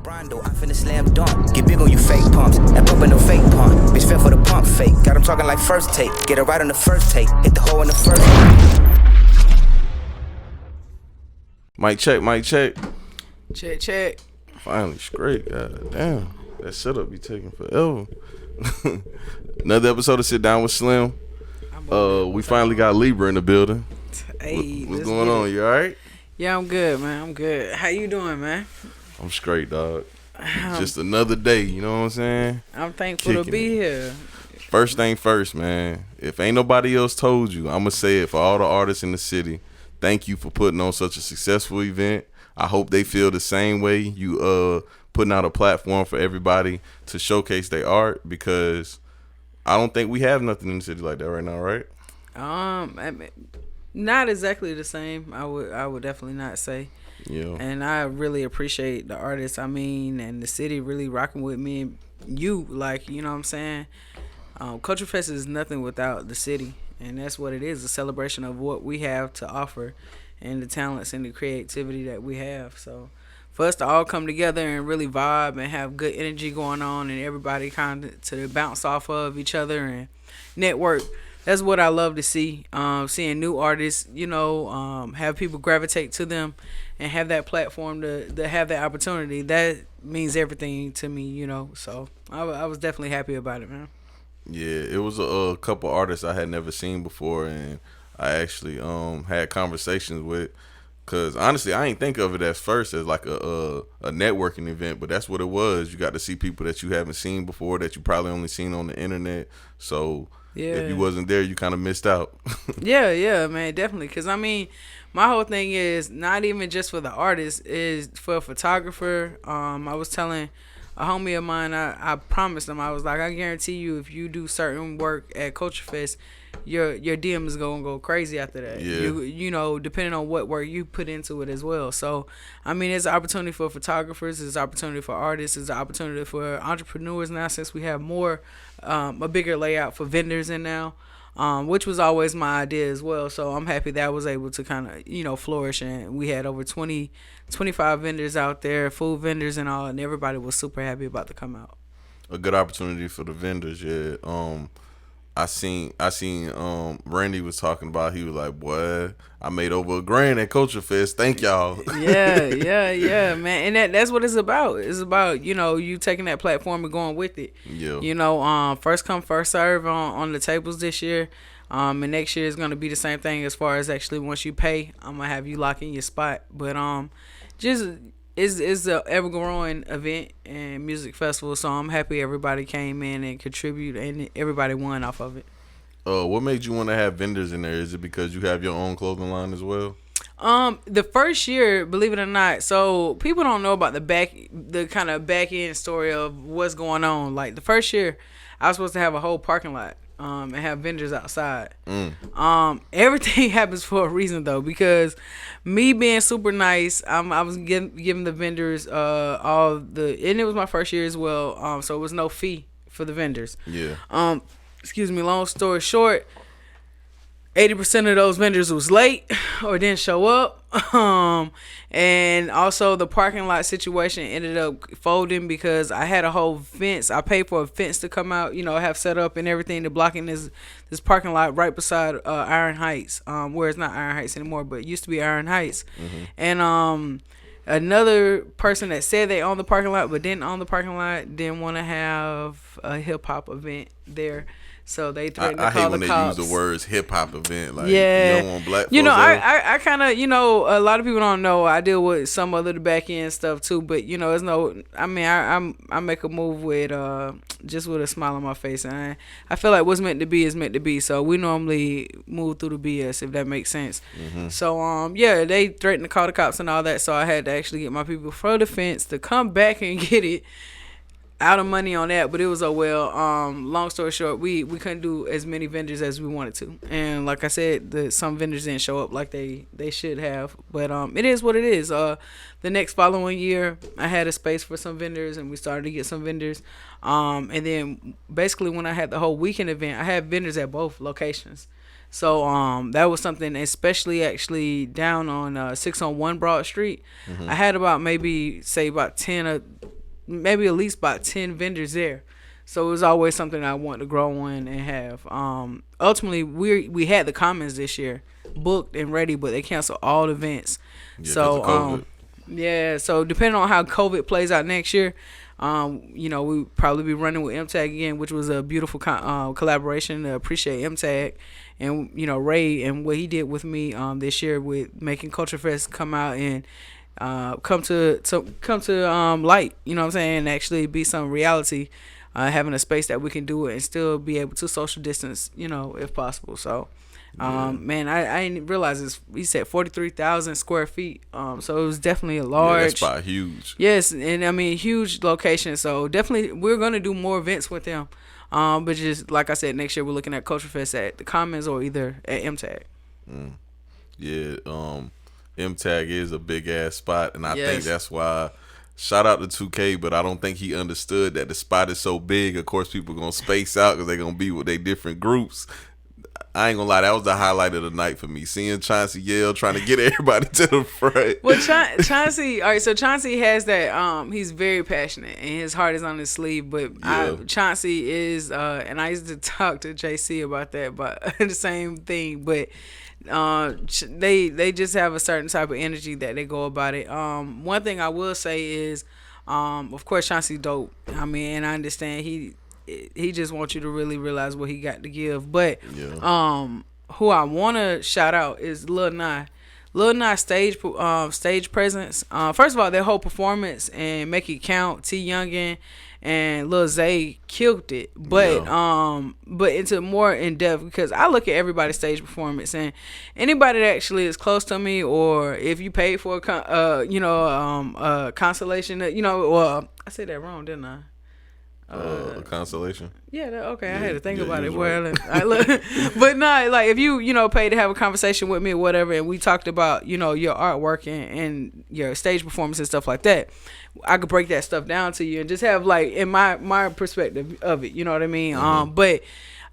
Rondo, I finna slam dunk. Get big on you fake pumps. That pump ain't no fake pump. Bitch fell for the pump fake. Got him talking like first take. Get it right on the first take. Hit the hole in the first. Mic check, mic check. Check. Finally straight. God damn. That setup be taking forever. Another episode of Sit Down with Slim. We finally got Libra in the building. Hey, what's going on? You alright? Yeah, I'm good, man. I'm good. How you doing, man? I'm straight, dog. Just another day, you know what I'm saying? I'm thankful to be here. First thing first, man. If ain't nobody else told you, I'm going to say it for all the artists in the city. Thank you for putting on such a successful event. I hope they feel the same way. You putting out a platform for everybody to showcase their art, because I don't think we have nothing in the city like that right now, right? I mean, not exactly the same. I would definitely not say. Yeah. And I really appreciate the artists. I mean, and the city really rocking with me and you. Like, you know what I'm saying? Culture Fest is nothing without the city, and that's what it is, a celebration of what we have to offer and the talents and the creativity that we have. So for us to all come together and really vibe and have good energy going on, and everybody kind of to bounce off of each other and network, that's what I love to see. Seeing new artists, you know, have people gravitate to them and have that platform to have that opportunity. That means everything to me, you know. So I was definitely happy about it, man. Yeah, it was a couple artists I had never seen before, and I actually had conversations with. Cause honestly, I ain't think of it at first as like a networking event, but that's what it was. You got to see people that you haven't seen before, that you probably only seen on the internet. So yeah, if you wasn't there, you kind of missed out. yeah, man, definitely. Cause I mean, my whole thing is not even just for the artist, is for a photographer. I was telling a homie of mine, I promised him, I was like, I guarantee you, if you do certain work at Culture Fest, your DM is gonna go crazy after that. Yeah. You know, depending on what work you put into it as well. So I mean, it's an opportunity for photographers, it's an opportunity for artists, it's an opportunity for entrepreneurs now, since we have more a bigger layout for vendors in now. Which was always my idea as well. So I'm happy that I was able to kind of, you know, flourish. And we had over 25 vendors out there, food vendors and all, and everybody was super happy about to come out. A good opportunity for the vendors, yeah. I seen Randy was talking about, he was like, boy, I made over $1,000 at Culture Fest. Thank y'all. Yeah, man. And that's what it's about. It's about, you know, you taking that platform and going with it. Yeah. You know, first come, first serve on the tables this year. And next year is gonna be the same thing as far as actually once you pay, I'm gonna have you lock in your spot. But just it's a ever growing event and music festival, so I'm happy everybody came in and contributed and everybody won off of it. What made you want to have vendors in there? Is it because you have your own clothing line as well? The first year, believe it or not, so people don't know about the kind of back end story of what's going on. Like the first year, I was supposed to have a whole parking lot. And have vendors outside. Everything happens for a reason though, because me being super nice, I was giving the vendors all the, and it was my first year as well. So it was no fee for the vendors. Yeah. Excuse me. Long story short, 80% of those vendors was late or didn't show up. And also the parking lot situation ended up folding because I had a whole fence. I paid for a fence to come out, you know, have set up and everything to blocking this parking lot right beside Iron Heights, where it's not Iron Heights anymore, but it used to be Iron Heights. Mm-hmm. And another person that said they owned the parking lot but didn't own the parking lot didn't want to have a hip hop event there. So they threatened to call the cops. I hate when they use the words hip hop event. Like, yeah. You don't want black folks. You know, I kind of, you know, a lot of people don't know I deal with some other the back end stuff too. But you know, it's no. I mean, I make a move with just with a smile on my face, and I feel like what's meant to be is meant to be. So we normally move through the BS, if that makes sense. Mm-hmm. So yeah, they threatened to call the cops and all that. So I had to actually get my people from the fence to come back and get it. Out of money on that, but it was long story short, we couldn't do as many vendors as we wanted to, and like I said, some vendors didn't show up like they should have, but it is what it is. The next following year I had a space for some vendors and we started to get some vendors, and then basically when I had the whole weekend event, I had vendors at both locations. So that was something, especially actually down on 601 Broad Street. Mm-hmm. I had about maybe say about 10 maybe at least about 10 vendors there. So it was always something I wanted to grow in and have. Ultimately, we had the Commons this year booked and ready, but they canceled all the events. Yeah, so 'cause of COVID. yeah, so depending on how COVID plays out next year, we probably be running with MTAG again, which was a beautiful collaboration. I appreciate MTAG and Ray and what he did with me this year with making Culture Fest come out and come to light. You know what I'm saying? And actually be some reality. Having a space that we can do it and still be able to social distance, if possible. So, man, I didn't realize he said 43,000 square feet. So it was definitely a large. Yeah, that's spot huge. Yes, and I mean huge location. So definitely we're gonna do more events with them. But just like I said, next year we're looking at Culture Fest at the Commons or either at MTAG. Yeah, MTAG is a big ass spot, and I Yes. think that's why. Shout out to 2K, but I don't think he understood that the spot is so big. Of course, people gonna space out because they're gonna be with their different groups. I ain't gonna lie, that was the highlight of the night for me. Seeing Chauncey yell, trying to get everybody to the front. Well, Chauncey, all right. So Chauncey has that. He's very passionate, and his heart is on his sleeve. But Yeah. Chauncey is, and I used to talk to JC about that, but the same thing. But they just have a certain type of energy that they go about it. One thing I will say is, of course, Chauncey dope. I mean, and I understand he just wants you to really realize what he got to give. But Yeah. who I want to shout out is Lil Nye. Lil Nye stage presence. First of all, their whole performance and Make It Count, T Youngin and Lil Zay killed it. But but into more in depth because I look at everybody's stage performance and anybody that actually is close to me or if you paid for a consolation, well, I said that wrong, didn't I? A consolation. Yeah, okay. I Yeah, had to think yeah, about you it. was Well, I look, but no, like if you paid to have a conversation with me or whatever, and we talked about your artwork and your stage performance and stuff like that, I could break that stuff down to you and just have like in my perspective of it. You know what I mean? But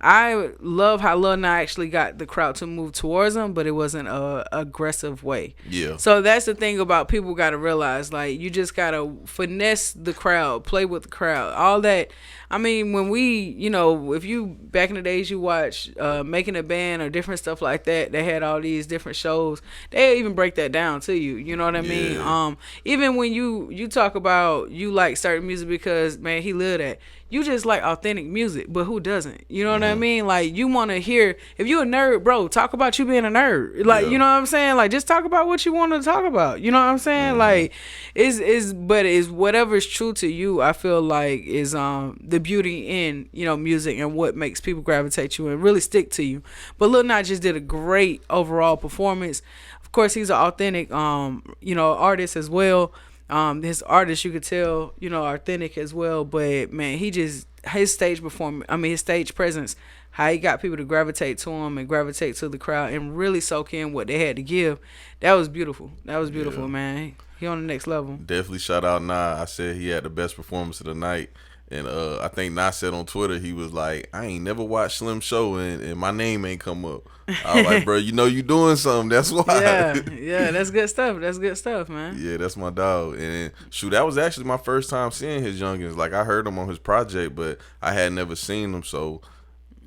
I love how Lil Nas actually got the crowd to move towards him, but it wasn't a aggressive way. Yeah. So that's the thing about people got to realize, like, you just got to finesse the crowd, play with the crowd, all that. I mean, when we, if you, back in the days, you watch Making a Band or different stuff like that, they had all these different shows. They even break that down to you. You know what I mean? Even when you talk about you like certain music because, man, he lived that. You just like authentic music, but who doesn't? You know what I mean? Like, you want to hear, if you a nerd, bro, talk about you being a nerd. Like, you know what I'm saying? Like, just talk about what you want to talk about. You know what I'm saying? Like, but it's whatever is true to you, I feel like is the beauty in, music and what makes people gravitate you and really stick to you. But Lil Nas just did a great overall performance. Of course, he's an authentic, artist as well. His artist, you could tell, authentic as well. But man, his stage his stage presence, how he got people to gravitate to him and gravitate to the crowd and really soak in what they had to give. That was beautiful. Man. He on the next level. Definitely shout out Nas. I said he had the best performance of the night. And I think Nas said on Twitter, he was like, I ain't never watched Slim Show and my name ain't come up. I was like, bro, you doing something. That's why. Yeah, that's good stuff. That's good stuff, man. Yeah, that's my dog. And shoot, that was actually my first time seeing his youngins. Like, I heard him on his project, but I had never seen him. So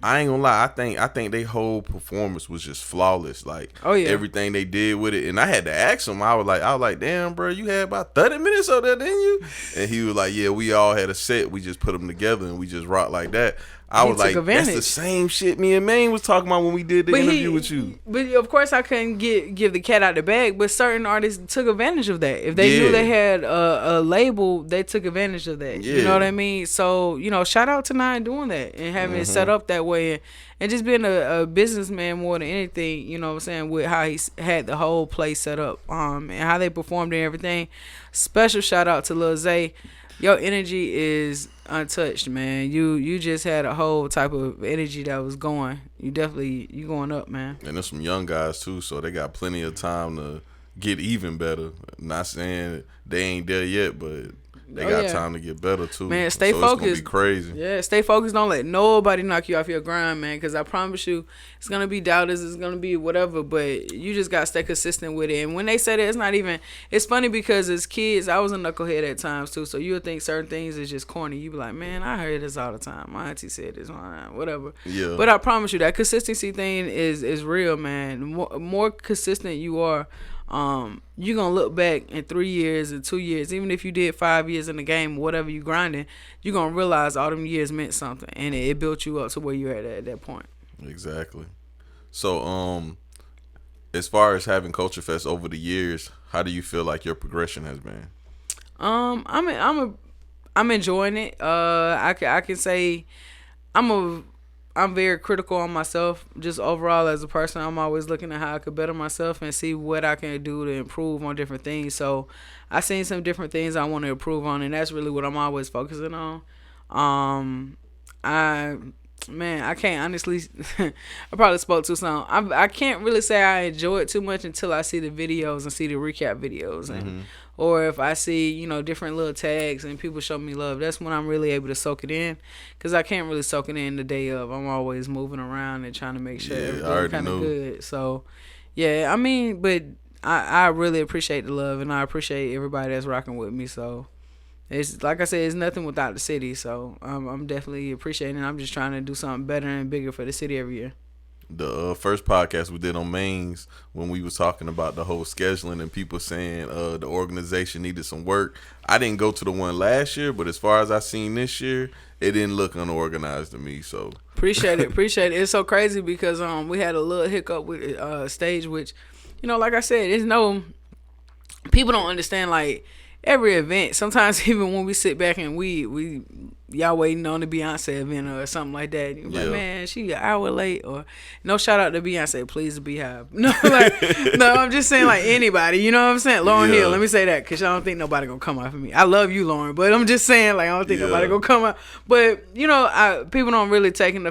I ain't gonna lie, I think their whole performance was just flawless. Like, everything they did with it. And I had to ask him. I was like, damn, bro, you had about 30 minutes of that, didn't you? And he was like, yeah, we all had a set. We just put them together and we just rocked like that. I was like, that's the same shit me and Maine was talking about when we did the interview with you. But of course, I couldn't give the cat out the bag. But certain artists took advantage of that. If they knew they had a label, they took advantage of that. You know what I mean? So, shout out to Nine doing that and having it set up that way and just being a businessman more than anything. You know what I'm saying? With how he had the whole place set up and how they performed and everything. Special shout out to Lil Zay. Your energy is untouched, man. You just had a whole type of energy that was going. You going up, man. And there's some young guys too, so they got plenty of time to get even better. Not saying they ain't there yet, but they got time to get better too. Man, stay so focused. It's gonna be crazy. Yeah, stay focused. Don't let nobody knock you off your grind, man. Because I promise you, it's gonna be doubters. It's gonna be whatever. But you just gotta stay consistent with it. And when they say that, it's not even. It's funny because as kids, I was a knucklehead at times too. So you'll think certain things is just corny. You be like, man, I heard this all the time. My auntie said this, whatever. Yeah. But I promise you, that consistency thing is real, man. The more consistent you are, you're gonna look back in 3 years or 2 years, even if you did 5 years in the game, whatever you grinding, you're gonna realize all them years meant something, and it built you up to where you're at that point. Exactly. So, as far as having Culture Fest over the years, how do you feel like your progression has been? I'm enjoying it. I can say I'm very critical on myself. Just overall as a person, I'm always looking at how I could better myself and see what I can do to improve on different things. So I seen some different things I want to improve on, and that's really what I'm always focusing on. I can't honestly. I probably spoke too soon. I can't really say I enjoy it too much until I see the videos and see the recap videos, and or if I see different little tags and people show me love. That's when I'm really able to soak it in, because I can't really soak it in the day of. I'm always moving around and trying to make sure everything's kind of good. So yeah, I mean, but I really appreciate the love, and I appreciate everybody that's rocking with me. So. It's like I said, it's nothing without the city, so I'm definitely appreciating it. I'm just trying to do something better and bigger for the city every year. The first podcast we did on Mains, when we was talking about the whole scheduling and people saying the organization needed some work, I didn't go to the one last year, but as far as I seen this year, it didn't look unorganized to me. So appreciate it. It's so crazy because we had a little hiccup with stage, which like I said, there's no people don't understand like. Every event, sometimes even when we sit back and we y'all waiting on the Beyonce event or something like that, you're like, man, she an hour late, or no shout out to Beyonce, please, the Beehive. No, I'm just saying like anybody, you know what I'm saying? Lauren Hill, let me say that, because I don't think nobody gonna come after me. I love you, Lauren, but I'm just saying like I don't think nobody gonna come out. But people don't really take into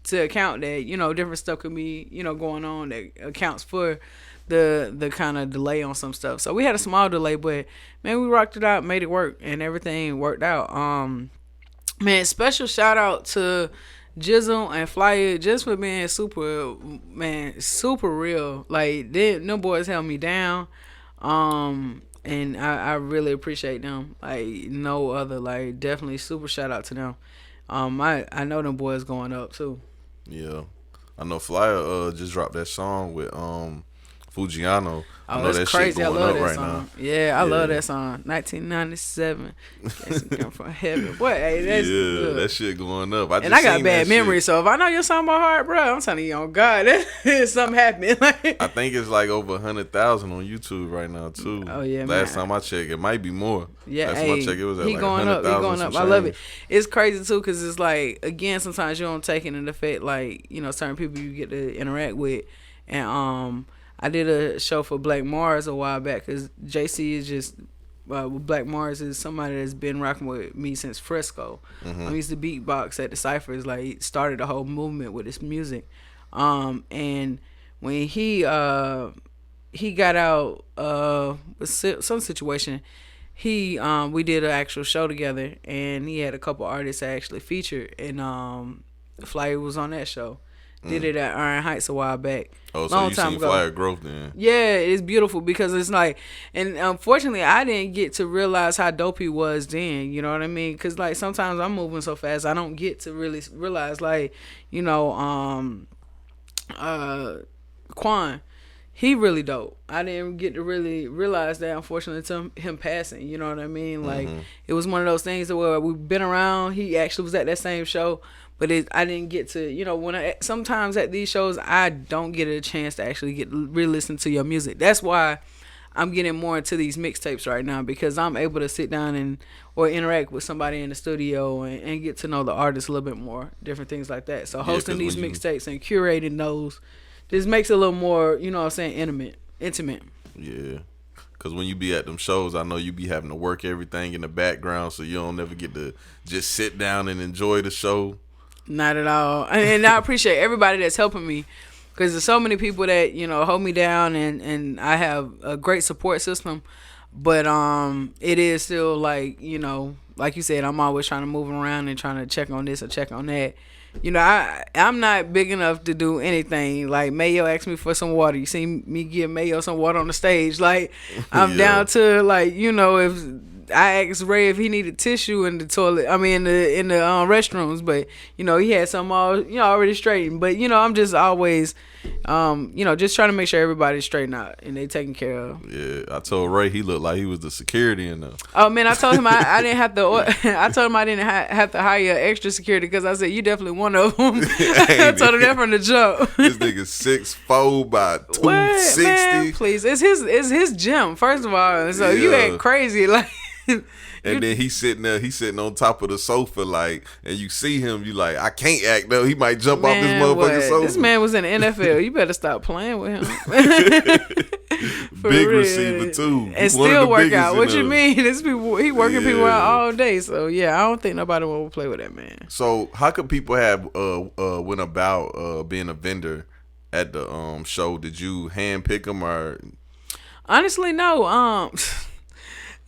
to account that different stuff could be going on that accounts for the kind of delay on some stuff. So we had a small delay, but man, we rocked it out, made it work, and everything worked out. Man, special shout out to Jizzle and Flyer just for being super real. Like them boys held me down. And I really appreciate them. Like no other. Like definitely super shout out to them. I know them boys going up too. Yeah. I know Flyer just dropped that song with Fujiano. I know that's that crazy. Shit going I love up that right song. now. Yeah, I love that song. 1997. Come from heaven. Boy, hey, that's good. That shit going up. I got bad memory, so if I know your song by heart, bro, I'm telling you, on God, something happened. I think it's like over 100,000 on YouTube right now too. Oh yeah, Last time I checked, it might be more. Yeah, last time I checked, it was at like going up. He going up. I love it. Change. It's crazy too, because it's like, again, sometimes you don't take it into effect, like certain people you get to interact with, and I did a show for Black Mars a while back, because JC is just Black Mars is somebody that's been rocking with me since Fresco. I used to beatbox at the Cyphers, like started a whole movement with his music. And when he got out with some situation, we did an actual show together, and he had a couple artists that actually featured, and Flyer was on that show. Did it at Iron Heights a while back. Oh, so you seen Flyer growth then? Yeah, it's beautiful, because it's like, and unfortunately, I didn't get to realize how dope he was then. You know what I mean? Because like sometimes I'm moving so fast, I don't get to really realize like, Quan, he really dope. I didn't get to really realize that, unfortunately, to him passing. You know what I mean? Like it was one of those things where we've been around. He actually was at that same show. But I didn't get to, sometimes at these shows, I don't get a chance to actually re-listen to your music. That's why I'm getting more into these mixtapes right now, because I'm able to sit down or interact with somebody in the studio and get to know the artist a little bit more, different things like that. So hosting these mixtapes and curating those just makes it a little more, intimate. Yeah. Because when you be at them shows, I know you be having to work everything in the background, so you don't never get to just sit down and enjoy the show. Not at all. And I appreciate everybody that's helping me, because there's so many people that hold me down, and I have a great support system, But it is still like, like you said, I'm always trying to move around and trying to check on this or check on that. I'm not big enough to do anything. Like Mayo asked me for some water. You see me give Mayo some water on the stage. Like I'm down to if I asked Ray if he needed tissue in the toilet. I mean in the restrooms, but he had some all already straightened. But I'm just always just trying to make sure everybody's straightened out and they taken care of. Yeah, I told Ray he looked like he was the security in there. Oh man, I told him I didn't have to. I told him I didn't have to hire extra security because I said you definitely one of them. I told him that from the jump. This nigga 6'4" by 260. Man, please, it's his gym first of all. So you ain't crazy like. And then he's sitting on top of the sofa, like, and you see him, you like, I can't act though. He might jump off this motherfucking sofa. This man was in the NFL. You better stop playing with him. Big receiver too, and still work out. What you mean? This people, he working people out all day. So yeah, I don't think nobody will play with that man. So how could people have went about being a vendor at the show? Did you hand pick them or? Honestly, no.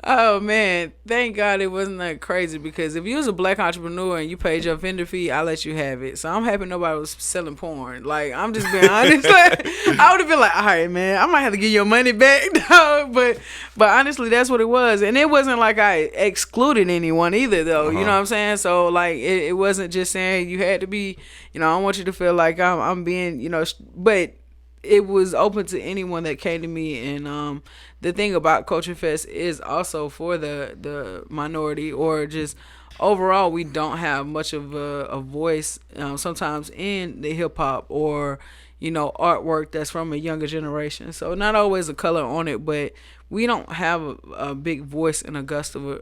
Oh man, thank God it wasn't that crazy because if you was a black entrepreneur and you paid your vendor fee, I'll let you have it. So I'm happy nobody was selling porn. Like I'm just being honest. Like, I would have been like, all right, man, I might have to give your money back, dog. But honestly, that's what it was, and it wasn't like I excluded anyone either, though. You know what I'm saying? So like, it wasn't just saying you had to be. I don't want you to feel like I'm being, but. It was open to anyone that came to me, and the thing about Culture Fest is also for the minority or just overall we don't have much of a voice sometimes in the hip hop or artwork that's from a younger generation. So not always a color on it, but we don't have a big voice in Augusta.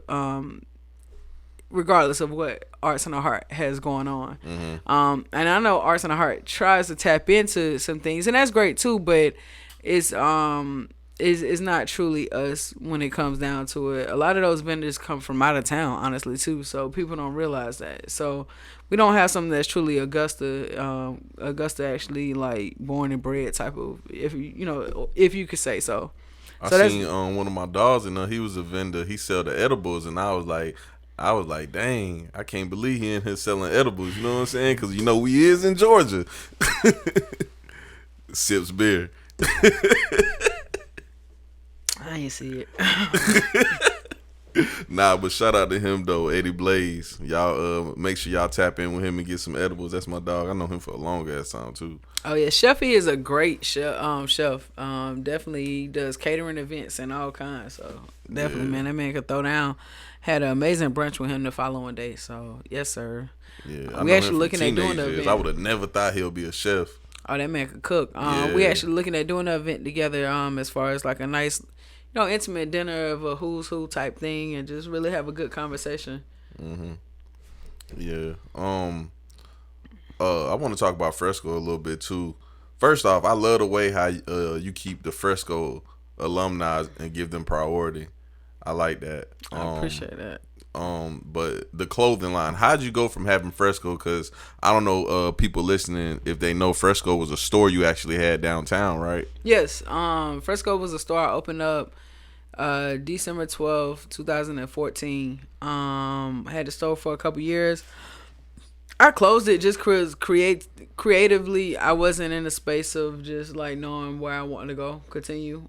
Regardless of what Arts and the Heart has going on. And I know Arts and the Heart tries to tap into some things, and that's great too, but it's not truly us when it comes down to it. A lot of those vendors come from out of town, honestly, too, so people don't realize that. So we don't have something that's truly Augusta actually like born and bred type of, if you could say so. I seen one of my dogs and he was a vendor. He sell the edibles, and I was like, dang, I can't believe he in here selling edibles. You know what I'm saying? Because we is in Georgia. Sips beer. I ain't see it. Nah, but shout out to him though, Eddie Blaze. Y'all make sure y'all tap in with him and get some edibles. That's my dog. I know him for a long ass time too. Oh yeah, Chefy is a great chef. Definitely does catering events and all kinds. So definitely, man, that man could throw down. Had an amazing brunch with him the following day. So yes, sir. Yeah, we actually looking at doing the event. I would have never thought he'll be a chef. Oh, that man could cook. We actually looking at doing the event together. As far as like a nice, intimate dinner of a who's who type thing, and just really have a good conversation. Yeah. I want to talk about Fresco a little bit too. First off, I love the way how you keep the Fresco alumni and give them priority. I like that. I appreciate that. But the clothing line, how'd you go from having Fresco? Because I don't know people listening if they know Fresco was a store you actually had downtown, right? Yes. Fresco was a store I opened up December 12th, 2014. I had the store for a couple years. I closed it just because creatively I wasn't in a space of just like knowing where I wanted to go, continue.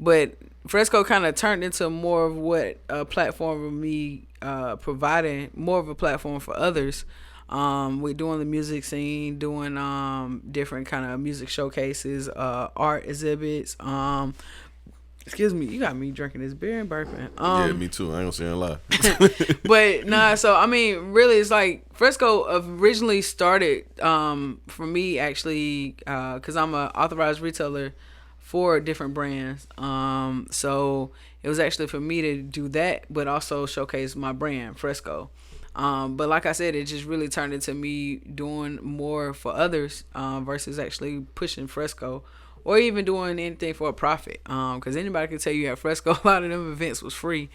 But Fresco kind of turned into more of what a platform of me providing more of a platform for others. We're doing the music scene, doing different kind of music showcases, art exhibits. Excuse me, you got me drinking this beer and burping. Yeah, me too. I ain't gonna say a lie. But nah, so I mean, really, it's like Fresco originally started for me actually, because I'm an authorized retailer for different brands. So it was actually for me to do that, but also showcase my brand, Fresco. But like I said, it just really turned into me doing more for others versus actually pushing Fresco or even doing anything for a profit. Because anybody can tell you at Fresco, a lot of them events was free.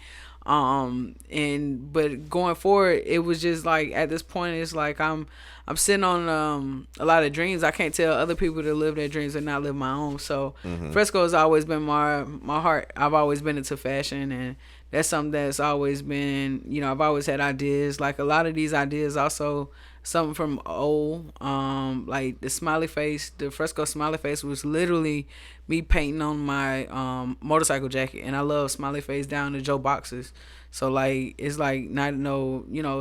But going forward, it was just like at this point, it's like I'm sitting on a lot of dreams. I can't tell other people to live their dreams and not live my own. So Fresco has always been my heart. I've always been into fashion, and that's something that's always been, I've always had ideas. Like a lot of these ideas also something from old, like the smiley face, the Fresco smiley face was literally me painting on my motorcycle jacket, and I love smiley face down to Joe boxes. So like it's like not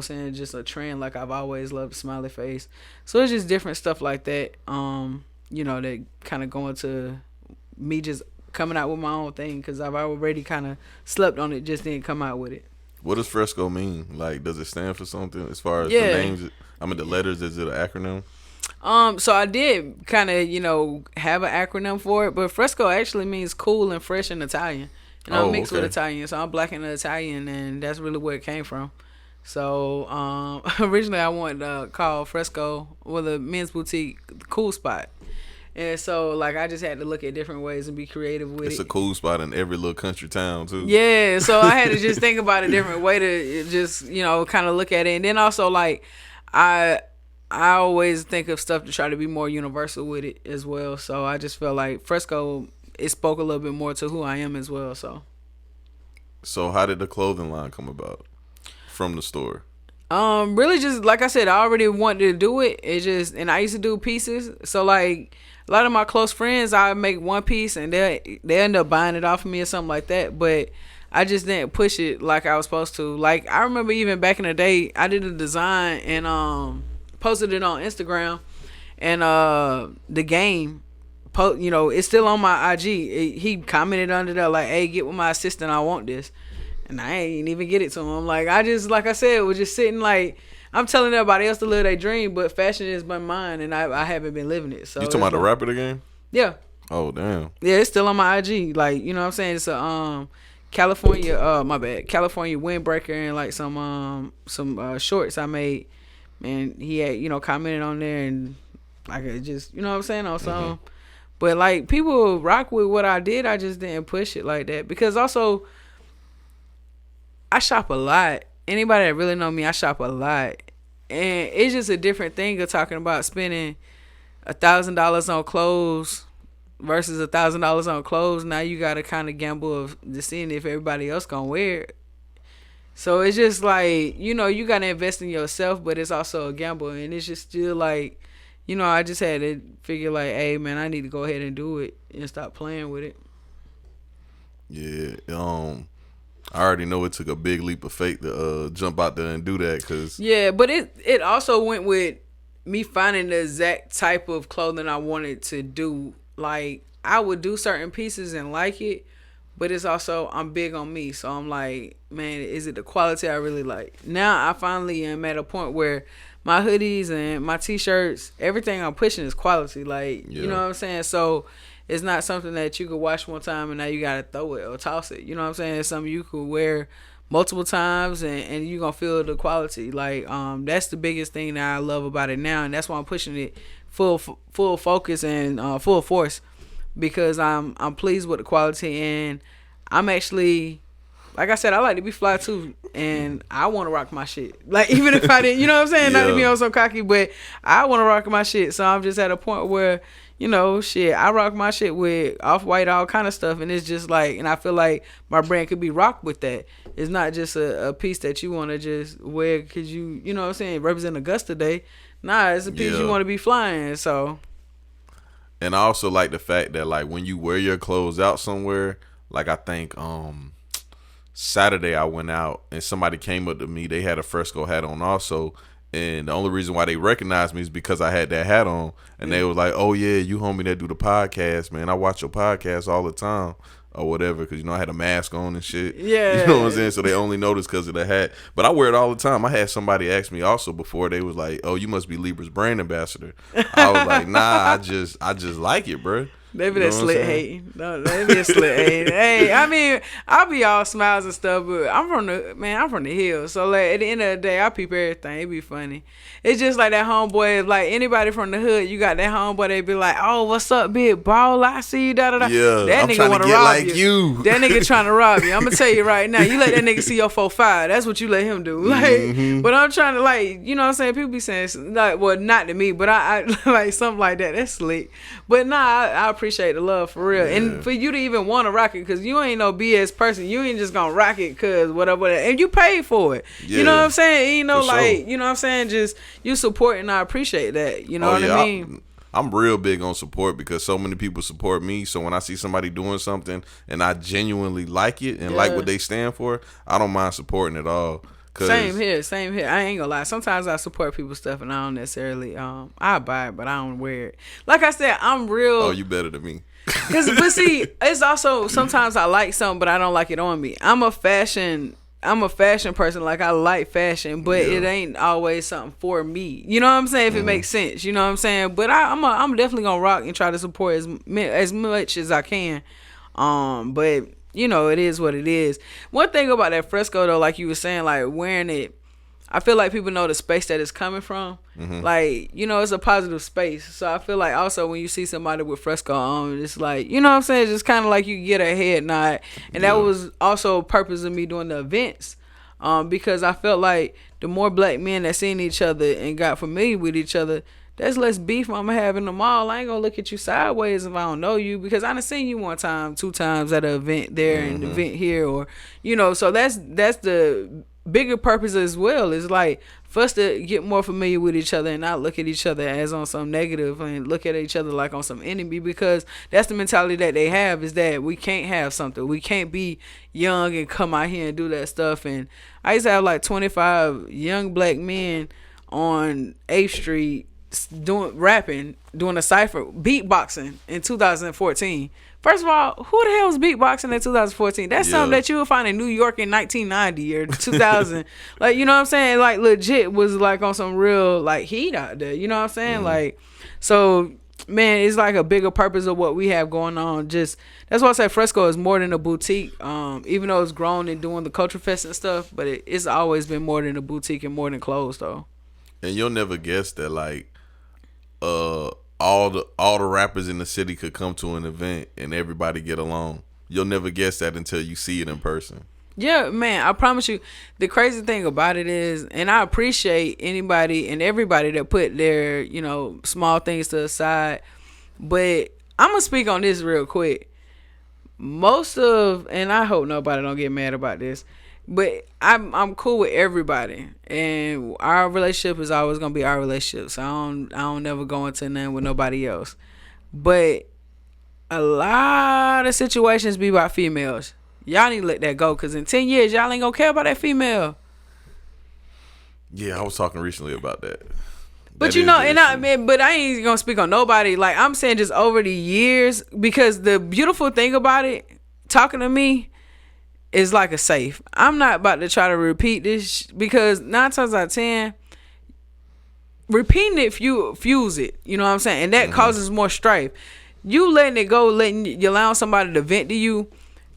saying just a trend. Like I've always loved smiley face. So it's just different stuff like that. That kind of going to me just coming out with my own thing because I've already kind of slept on it, just didn't come out with it. What does Fresco mean? Like, does it stand for something as far as the names? I mean, the letters, is it an acronym? So I did kind of, have an acronym for it, but Fresco actually means cool and fresh in Italian. And I'm mixed with Italian, so I'm black and Italian, and that's really where it came from. So originally I wanted to call Fresco, a men's boutique, the cool spot. And so, like, I just had to look at different ways and be creative with it. It's a cool spot in every little country town, too. Yeah, so I had to just think about a different way to just, kind of look at it. And then also, like, I always think of stuff to try to be more universal with it as well. So I just felt like Fresco, it spoke a little bit more to who I am as well. So how did the clothing line come about from the store? Really just, like I said, I already wanted to do it. And I used to do pieces. So, like, a lot of my close friends, I make one piece and they end up buying it off of me or something like that. But I just didn't push it like I was supposed to. Like, I remember even back in the day, I did a design and posted it on Instagram. And the game, it's still on my IG. He commented under there like, hey, get with my assistant. I want this. And I ain't even get it to him. Like, like I said, was just sitting like, I'm telling everybody else to live their dream, but fashion is my mine, and I haven't been living it. So you talking about the rapper again? Yeah. Oh, damn. Yeah, it's still on my IG. Like, you know what I'm saying? It's a California, California windbreaker and like some shorts I made. And he had, commented on there and like it just, you know what I'm saying? On some. But like people rock with what I did. I just didn't push it like that because also I shop a lot. Anybody that really know me, I shop a lot. And it's just a different thing of talking about spending $1,000 on clothes versus $1,000 on clothes. Now you got to kind of gamble of just seeing if everybody else gonna wear it. So it's just like, you got to invest in yourself, but it's also a gamble. And it's just still like, I just had to figure like, hey, man, I need to go ahead and do it and stop playing with it. Yeah. I already know it took a big leap of faith to jump out there and do that. Yeah, but it also went with me finding the exact type of clothing I wanted to do. Like, I would do certain pieces and like it, but it's also, I'm big on me. So I'm like, man, is it the quality I really like? Now I finally am at a point where my hoodies and my T-shirts, everything I'm pushing is quality. Like, you know what I'm saying? So it's not something that you could wash one time and now you got to throw it or toss it. You know what I'm saying? It's something you could wear multiple times and you're going to feel the quality. Like, that's the biggest thing that I love about it now. And that's why I'm pushing it full focus and full force because I'm pleased with the quality. And I'm actually, like I said, I like to be fly too. And I want to rock my shit. Like, even if I didn't, you know what I'm saying? Not to be on some cocky, but I want to rock my shit. So I'm just at a point where, I rock my shit with Off-White, all kind of stuff. And it's just like, and I feel like my brand could be rocked with that. It's not just a piece that you want to just wear because you know what I'm saying, represent Augusta Day. Nah, it's a piece you want to be flying. So. And I also like the fact that, like, when you wear your clothes out somewhere, like, I think Saturday I went out and somebody came up to me. They had a Fresco hat on also. And the only reason why they recognized me is because I had that hat on. And they was like, oh, yeah, you homie that do the podcast, man. I watch your podcast all the time or whatever because, I had a mask on and shit. Yeah. You know what I'm saying? So they only noticed because of the hat. But I wear it all the time. I had somebody ask me also before. They was like, oh, you must be Libra's brand ambassador. I was like, nah, I just like it, bro. They be You know that what I'm slit saying? hating. No, they be slit hating. Hey, I mean, I'll be all smiles and stuff, but I'm from the hills. So like at the end of the day, I peep everything. It be funny. It's just like that homeboy, like anybody from the hood, you got that homeboy, they be like, oh, what's up, big ball? I see you, da da da. Yeah, that I'm nigga trying to want to get rob like you. you. That nigga trying to rob you. I'm gonna tell you right now. You let that nigga see your 4-5. That's what you let him do. Like, but I'm trying to like, you know what I'm saying? People be saying like, well, not to me, but I like something like that. That's slick. But nah, I appreciate the love for real, and for you to even want to rock it, because you ain't no BS person. You ain't just gonna rock it because whatever, and you paid for it. Yeah, you know what I'm saying? You know, for like sure. you know what I'm saying. Just you support, and I appreciate that. You know what I mean? I'm real big on support because so many people support me. So when I see somebody doing something and I genuinely like it and like what they stand for, I don't mind supporting it all. Same here. I ain't gonna lie. Sometimes I support people's stuff and I don't necessarily I buy it, but I don't wear it. Like I said, I'm real. Oh, you better than me. But see, it's also sometimes I like something, but I don't like it on me. I'm a fashion person. Like I like fashion, but it ain't always something for me. You know what I'm saying? If it makes sense, you know what I'm saying. But I'm definitely gonna rock and try to support as much as I can. But you know, it is what it is. One thing about that Fresco though, like you were saying, like wearing it, I feel like people know the space that it's coming from. Like, you know, it's a positive space. So I feel like also when you see somebody with Fresco on, it's like, you know what I'm saying? It's just kind of like you get a head nod. And that was also a purpose of me doing the events. Because I felt like the more black men that seen each other and got familiar with each other, that's less beef I'm gonna have in the mall. I ain't gonna look at you sideways if I don't know you, because I done seen you one time, 2 times at an event there and an event here, or you know. So that's the bigger purpose as well. Is like for us to get more familiar with each other and not look at each other as on some negative and look at each other like on some enemy, because that's the mentality that they have, is that we can't have something. We can't be young and come out here and do that stuff. And I used to have like 25 young black men on 8th Street doing a cipher, beatboxing in 2014. First of all, who the hell was beatboxing in 2014? That's something that you would find in New York in 1990 or 2000. Like, you know what I'm saying? Like, legit was like on some real like heat out there. You know what I'm saying? Like, so man, it's like a bigger purpose of what we have going on. Just that's why I say Fresco is more than a boutique. Even though it's grown and doing the culture fest and stuff, but it's always been more than a boutique and more than clothes though. And you'll never guess that like all the rappers in the city could come to an event and everybody get along. You'll never guess that until you see it in person. Yeah, man, I promise you. The crazy thing about it is, and I appreciate anybody and everybody that put their, you know, small things to the side, but I'm gonna speak on this real quick. And I hope nobody don't get mad about this, but I'm cool with everybody, and our relationship is always gonna be our relationship. So I don't never go into nothing with nobody else. But a lot of situations be about females. Y'all need to let that go, because in 10 years y'all ain't gonna care about that female. Yeah, I was talking recently about that. But you know, but I ain't gonna speak on nobody. Like I'm saying, just over the years, because the beautiful thing about it, talking to me, is like a safe. I'm not about to try to repeat this, because 9 times out of 10, repeating it fuels it. You know what I'm saying? And that causes more strife. You letting it go, you allowing somebody to vent to you,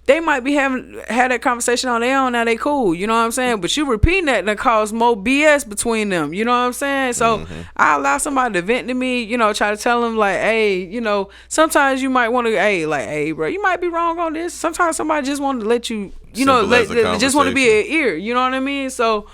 they might be had that conversation on their own. Now they cool. You know what I'm saying? But you repeating that, and it cause more BS between them. You know what I'm saying? So I allow somebody to vent to me, you know, try to tell them like, hey, you know, sometimes you might want to, hey, bro, you might be wrong on this. Sometimes somebody just want to let you, you know, just want to be an ear. You know what I mean? So,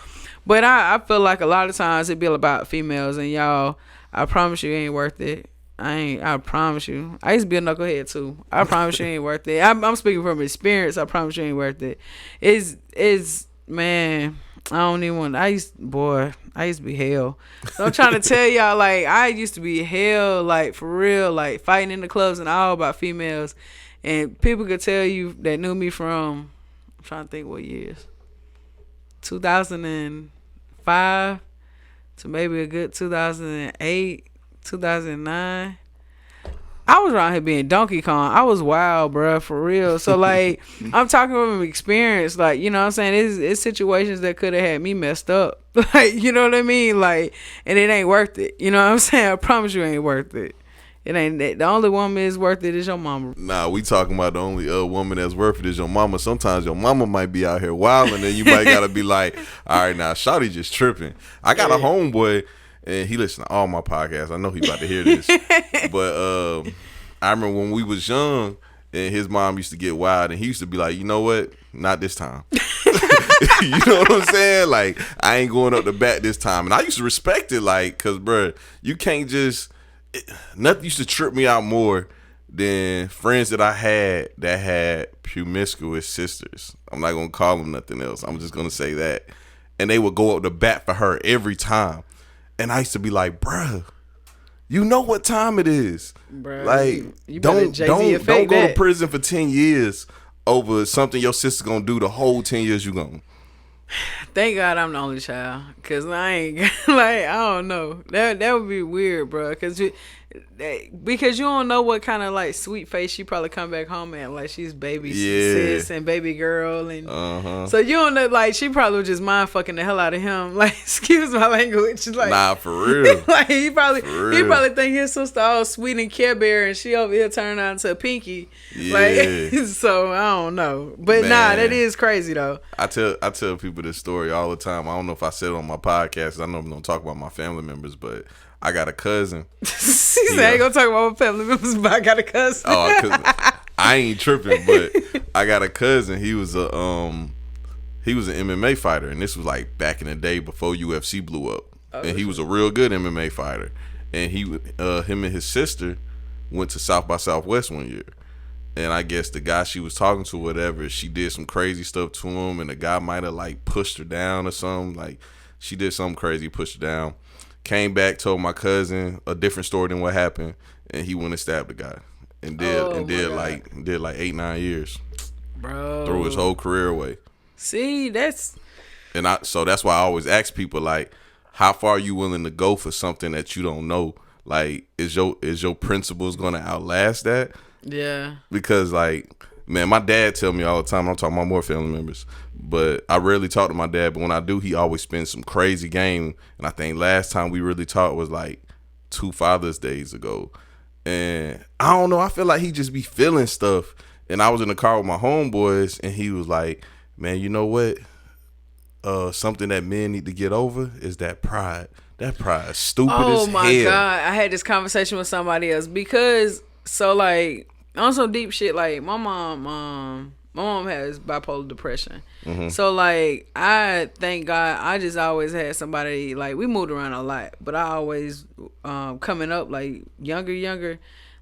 but I feel like a lot of times it be about females, and y'all, I promise you, it ain't worth it. I promise you. I used to be a knucklehead too. I promise you, it ain't worth it. I'm speaking from experience. I promise you, it ain't worth it. It's man, I don't even want. I used to be hell. So I'm trying to tell y'all, like, I used to be hell, like, for real, like, fighting in the clubs and all about females. And people could tell you that knew me from, I'm trying to think what years, 2005 to maybe a good 2008, 2009. I was around here being Donkey Kong. I was wild, bruh, for real. So, like, I'm talking from experience. Like, you know what I'm saying? It's situations that could have had me messed up. Like, you know what I mean? Like, and it ain't worth it. You know what I'm saying? I promise you it ain't worth it. It ain't that. The only woman is worth it is your mama. Nah, we talking about the only woman that's worth it is your mama. Sometimes your mama might be out here wilding, and you might gotta be like, all right, now shawty just tripping. I got a homeboy, and he listen to all my podcasts. I know he about to hear this, but I remember when we was young, and his mom used to get wild, and he used to be like, you know what? Not this time. You know what I'm saying? Like, I ain't going up the bat this time. And I used to respect it, like, cause bruh, you can't just. Nothing used to trip me out more than friends that I had that had promiscuous sisters. I'm not gonna call them nothing else. I'm just gonna say that. And they would go up the bat for her every time. And I used to be like, bruh, you know what time it is. Bruh, like, you don't go to prison for 10 years over something your sister's gonna do the whole 10 years you gone. Thank God I'm the only child, cause I ain't like, I don't know, that would be weird, bro, cause you don't know what kind of like sweet face she probably come back home and like she's baby sis and baby girl, and so you don't know, like she probably was just mind fucking the hell out of him, like excuse my language, like nah, for real. Like he probably think his sister all sweet and Care Bear and she over here turning out into a Pinky, like so I don't know, but man, nah, that is crazy though. I tell people this story all the time. I don't know if I said it on my podcast. I normally don't talk about my family members, but I got a cousin. He said, I ain't gonna talk about my family members, but I got a cousin. I ain't tripping, but I got a cousin. He was an MMA fighter, and this was like back in the day before UFC blew up. And he was a real good MMA fighter. And him and his sister went to South by Southwest one year. And I guess the guy she was talking to, whatever, she did some crazy stuff to him, and the guy might have like pushed her down or something. Like she did something crazy, pushed her down. Came back, told my cousin a different story than what happened, and he went and stabbed the guy and did like 8-9 years, bro. Threw his whole career away. See, that's that's why I always ask people, like, how far are you willing to go for something that you don't know? Like, is your principles gonna outlast that? Yeah. Because like, man, my dad tell me all the time. I'm talking about more family members, but I rarely talk to my dad. But when I do, he always spends some crazy game. And I think last time we really talked was like 2 Father's Days ago. And I don't know. I feel like he just be feeling stuff. And I was in the car with my homeboys, and he was like, "Man, you know what? Something that men need to get over is that pride. That pride is stupid as hell." Oh my God! I had this conversation with somebody else because like. On some deep shit, like my mom has bipolar depression. Mm-hmm. So like I thank God I just always had somebody, like we moved around a lot, but I always coming up like younger,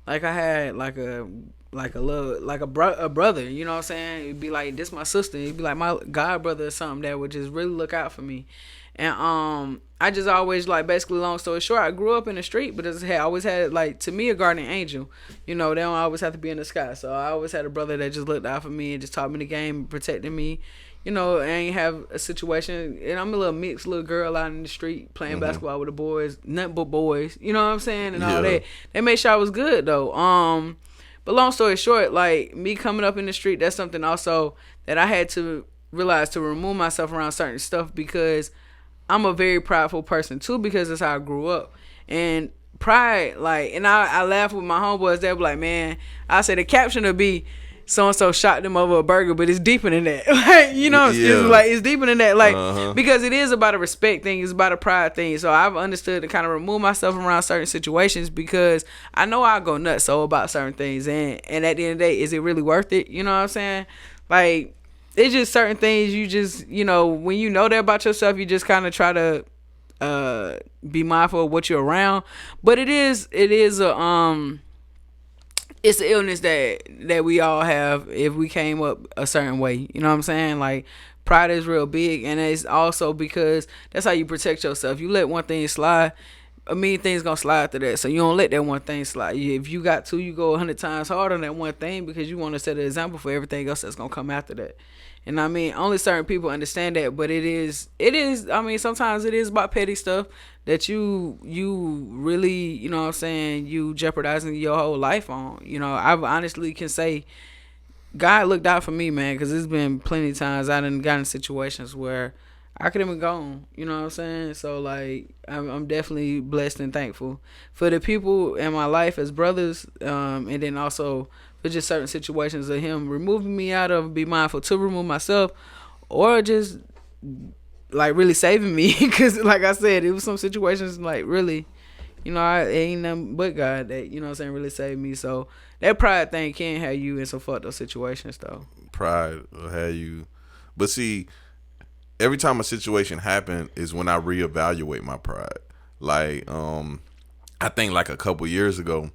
like I had like a brother, you know what I'm saying? It'd be like, this my sister, it'd be like my god brother or something that would just really look out for me. And I just always, like, basically, long story short, I grew up in the street, but I always had, like, to me, a guardian angel. You know, they don't always have to be in the sky. So I always had a brother that just looked out for me and just taught me the game, protected me. You know, I ain't have a situation, and I'm a little mixed little girl out in the street playing basketball with the boys, nothing but boys. You know what I'm saying? And all that. They made sure I was good, though. But long story short, like, me coming up in the street, that's something also that I had to realize to remove myself around certain stuff, because I'm a very prideful person too, because that's how I grew up. And pride, like, and I laugh with my homeboys. They'll be like, man, I say the caption will be, so-and-so shot them over a burger, but it's deeper than that. Like, you know, it's deeper than that. Like, because it is about a respect thing. It's about a pride thing. So I've understood to kind of remove myself around certain situations, because I know I'll go nuts about certain things. And at the end of the day, is it really worth it? You know what I'm saying? Like, it's just certain things you just, you know, when you know that about yourself, you just kind of try to be mindful of what you're around. But it's an illness that we all have if we came up a certain way. You know what I'm saying? Like, pride is real big, and it's also because that's how you protect yourself. You let one thing slide, a million things gonna slide after that. So you don't let that one thing slide. If you got to, you go 100 times harder on that one thing, because you want to set an example for everything else that's gonna come after that. And I mean, only certain people understand that, but it is, I mean, sometimes it is about petty stuff that you really, you know what I'm saying, you jeopardizing your whole life on. You know, I honestly can say God looked out for me, man, because there's been plenty of times I done got in situations where I could have been gone. You know what I'm saying? So like, I'm definitely blessed and thankful for the people in my life as brothers, and then also for just certain situations of him removing me out of be mindful to remove myself, or just like really saving me. Because like I said, it was some situations like really, you know, it ain't nothing but God that, you know what I'm saying, really saved me. So that pride thing can have you in some fucked up situations though. Pride will have you, but see, every time a situation happens is when I reevaluate my pride. Like, I think like a couple years ago,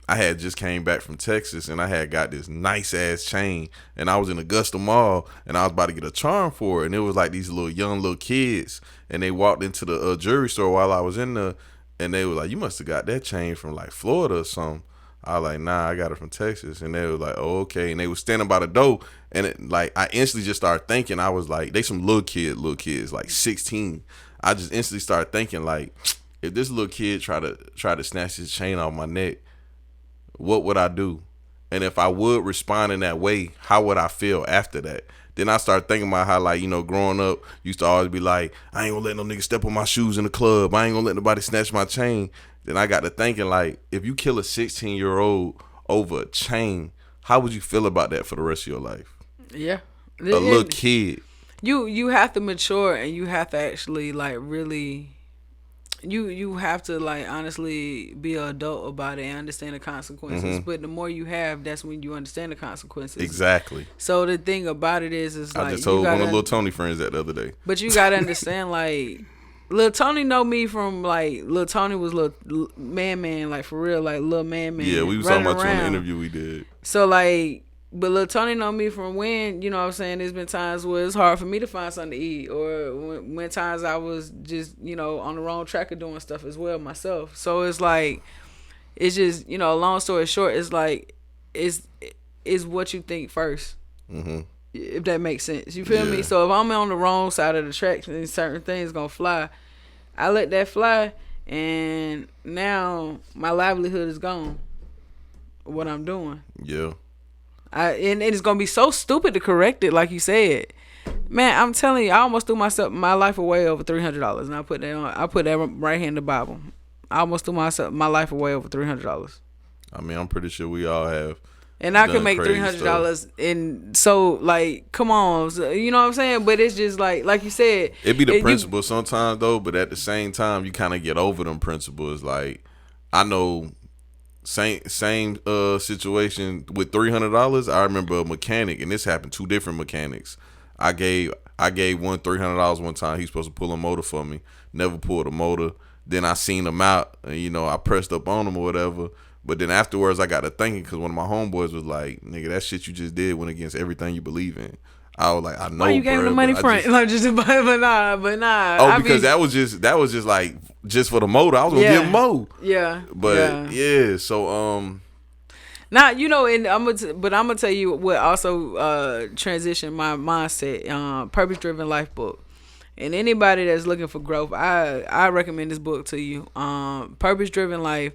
I had just came back from Texas and I had got this nice ass chain, and I was in Augusta Mall and I was about to get a charm for it, and it was like these young kids, and they walked into the jewelry store while I was in there, and they were like, "You must have got that chain from like Florida or something." I was like, "Nah, I got it from Texas." And they were like, "Oh, okay." And they was standing by the door, and like I instantly just started thinking. I was like, they some little kids, like 16. I just instantly started thinking like, if this little kid try to snatch his chain off my neck, what would I do? And if I would respond in that way, how would I feel after that? Then I started thinking about how, like, you know, growing up, used to always be like, I ain't gonna let no nigga step on my shoes in the club. I ain't gonna let nobody snatch my chain. Then I got to thinking, like, if you kill a 16-year-old over a chain, how would you feel about that for the rest of your life? Yeah. A little kid. You have to mature, and you have to actually like really, you have to like honestly be an adult about it and understand the consequences. Mm-hmm. But the more you have, that's when you understand the consequences. Exactly. So the thing about it is like, I just told one of Lil Tony friends that the other day. But you gotta understand, like, Lil Tony know me from like, Lil Tony was little man, like for real, like little man. Yeah, we was talking about you in the interview we did. So like, but Lil Tony know me from when, you know what I'm saying, there's been times where it's hard for me to find something to eat, or when times I was just, you know, on the wrong track of doing stuff as well myself. So it's like, it's just, you know, long story short, it's like, it's what you think first. Mm-hmm. If that makes sense. You feel me? So if I'm on the wrong side of the tracks and certain things gonna fly, I let that fly, and now my livelihood is gone. What I'm doing. Yeah. And it's gonna be so stupid to correct it, like you said. Man, I'm telling you, I almost threw my life away over $300, and I put that right here in the Bible. I almost threw my life away over $300. I mean, I'm pretty sure we all have. And I can make $300, and so like, come on, you know what I'm saying? But it's just like you said, it be the principle sometimes though. But at the same time, you kind of get over them principles. Like, I know. Same situation with $300. I remember a mechanic, and this happened, two different mechanics. I gave one $300 one time. He's supposed to pull a motor for me. Never pulled a motor. Then I seen him out, and you know, I pressed up on him or whatever. But then afterwards, I got to thinking, because one of my homeboys was like, "Nigga, that shit you just did went against everything you believe in." I was like, "I know." Why you gave him the money front? Like, but nah. Oh, because that was just like just for the motor. I was gonna give him more. Yeah. But yeah. So now, you know, and I'm gonna tell you what also transitioned my mindset. Purpose Driven Life book. And anybody that's looking for growth, I recommend this book to you. Purpose Driven Life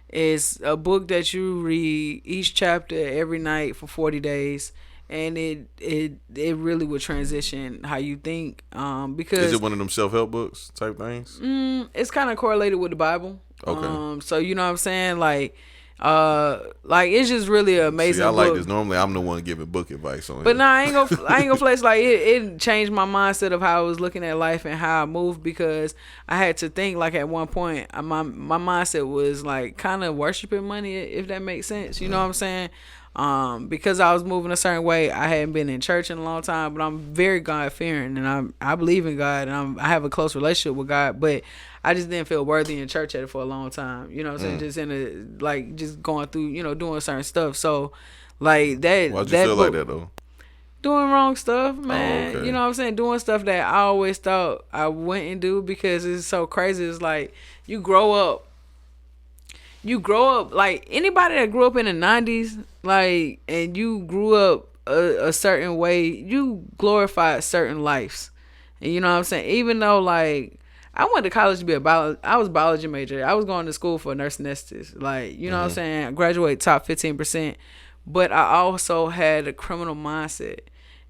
is a book that you read each chapter every night for 40 days. And it really would transition how you think. Because is it one of them self-help books type things? It's kind of correlated with the Bible. Okay. So you know what I'm saying? Like it's just really an amazing book. Like this. Normally I'm the one giving book advice on it. But I ain't gonna flex. Like it changed my mindset of how I was looking at life and how I moved, because I had to think, like, at one point my mindset was like kind of worshiping money, if that makes sense. You know what I'm saying? Because I was moving a certain way. I hadn't been in church in a long time, but I'm very God fearing, and I believe in God, and I have a close relationship with God, but I just didn't feel worthy in church at it for a long time. You know what I'm saying? Just in a, like, just going through, you know, doing certain stuff. So like that. Why'd you feel like that though? Doing wrong stuff, man. Oh, okay. You know what I'm saying? Doing stuff that I always thought I wouldn't do, because it's so crazy. It's like you grow up, like anybody that grew up in the 90s, like, and you grew up a certain way, you glorified certain lives. And you know what I'm saying? Even though, like, I went to college to be I was a biology major. I was going to school for a nurse anesthetist. Like, you know what I'm saying? I graduated top 15%. But I also had a criminal mindset.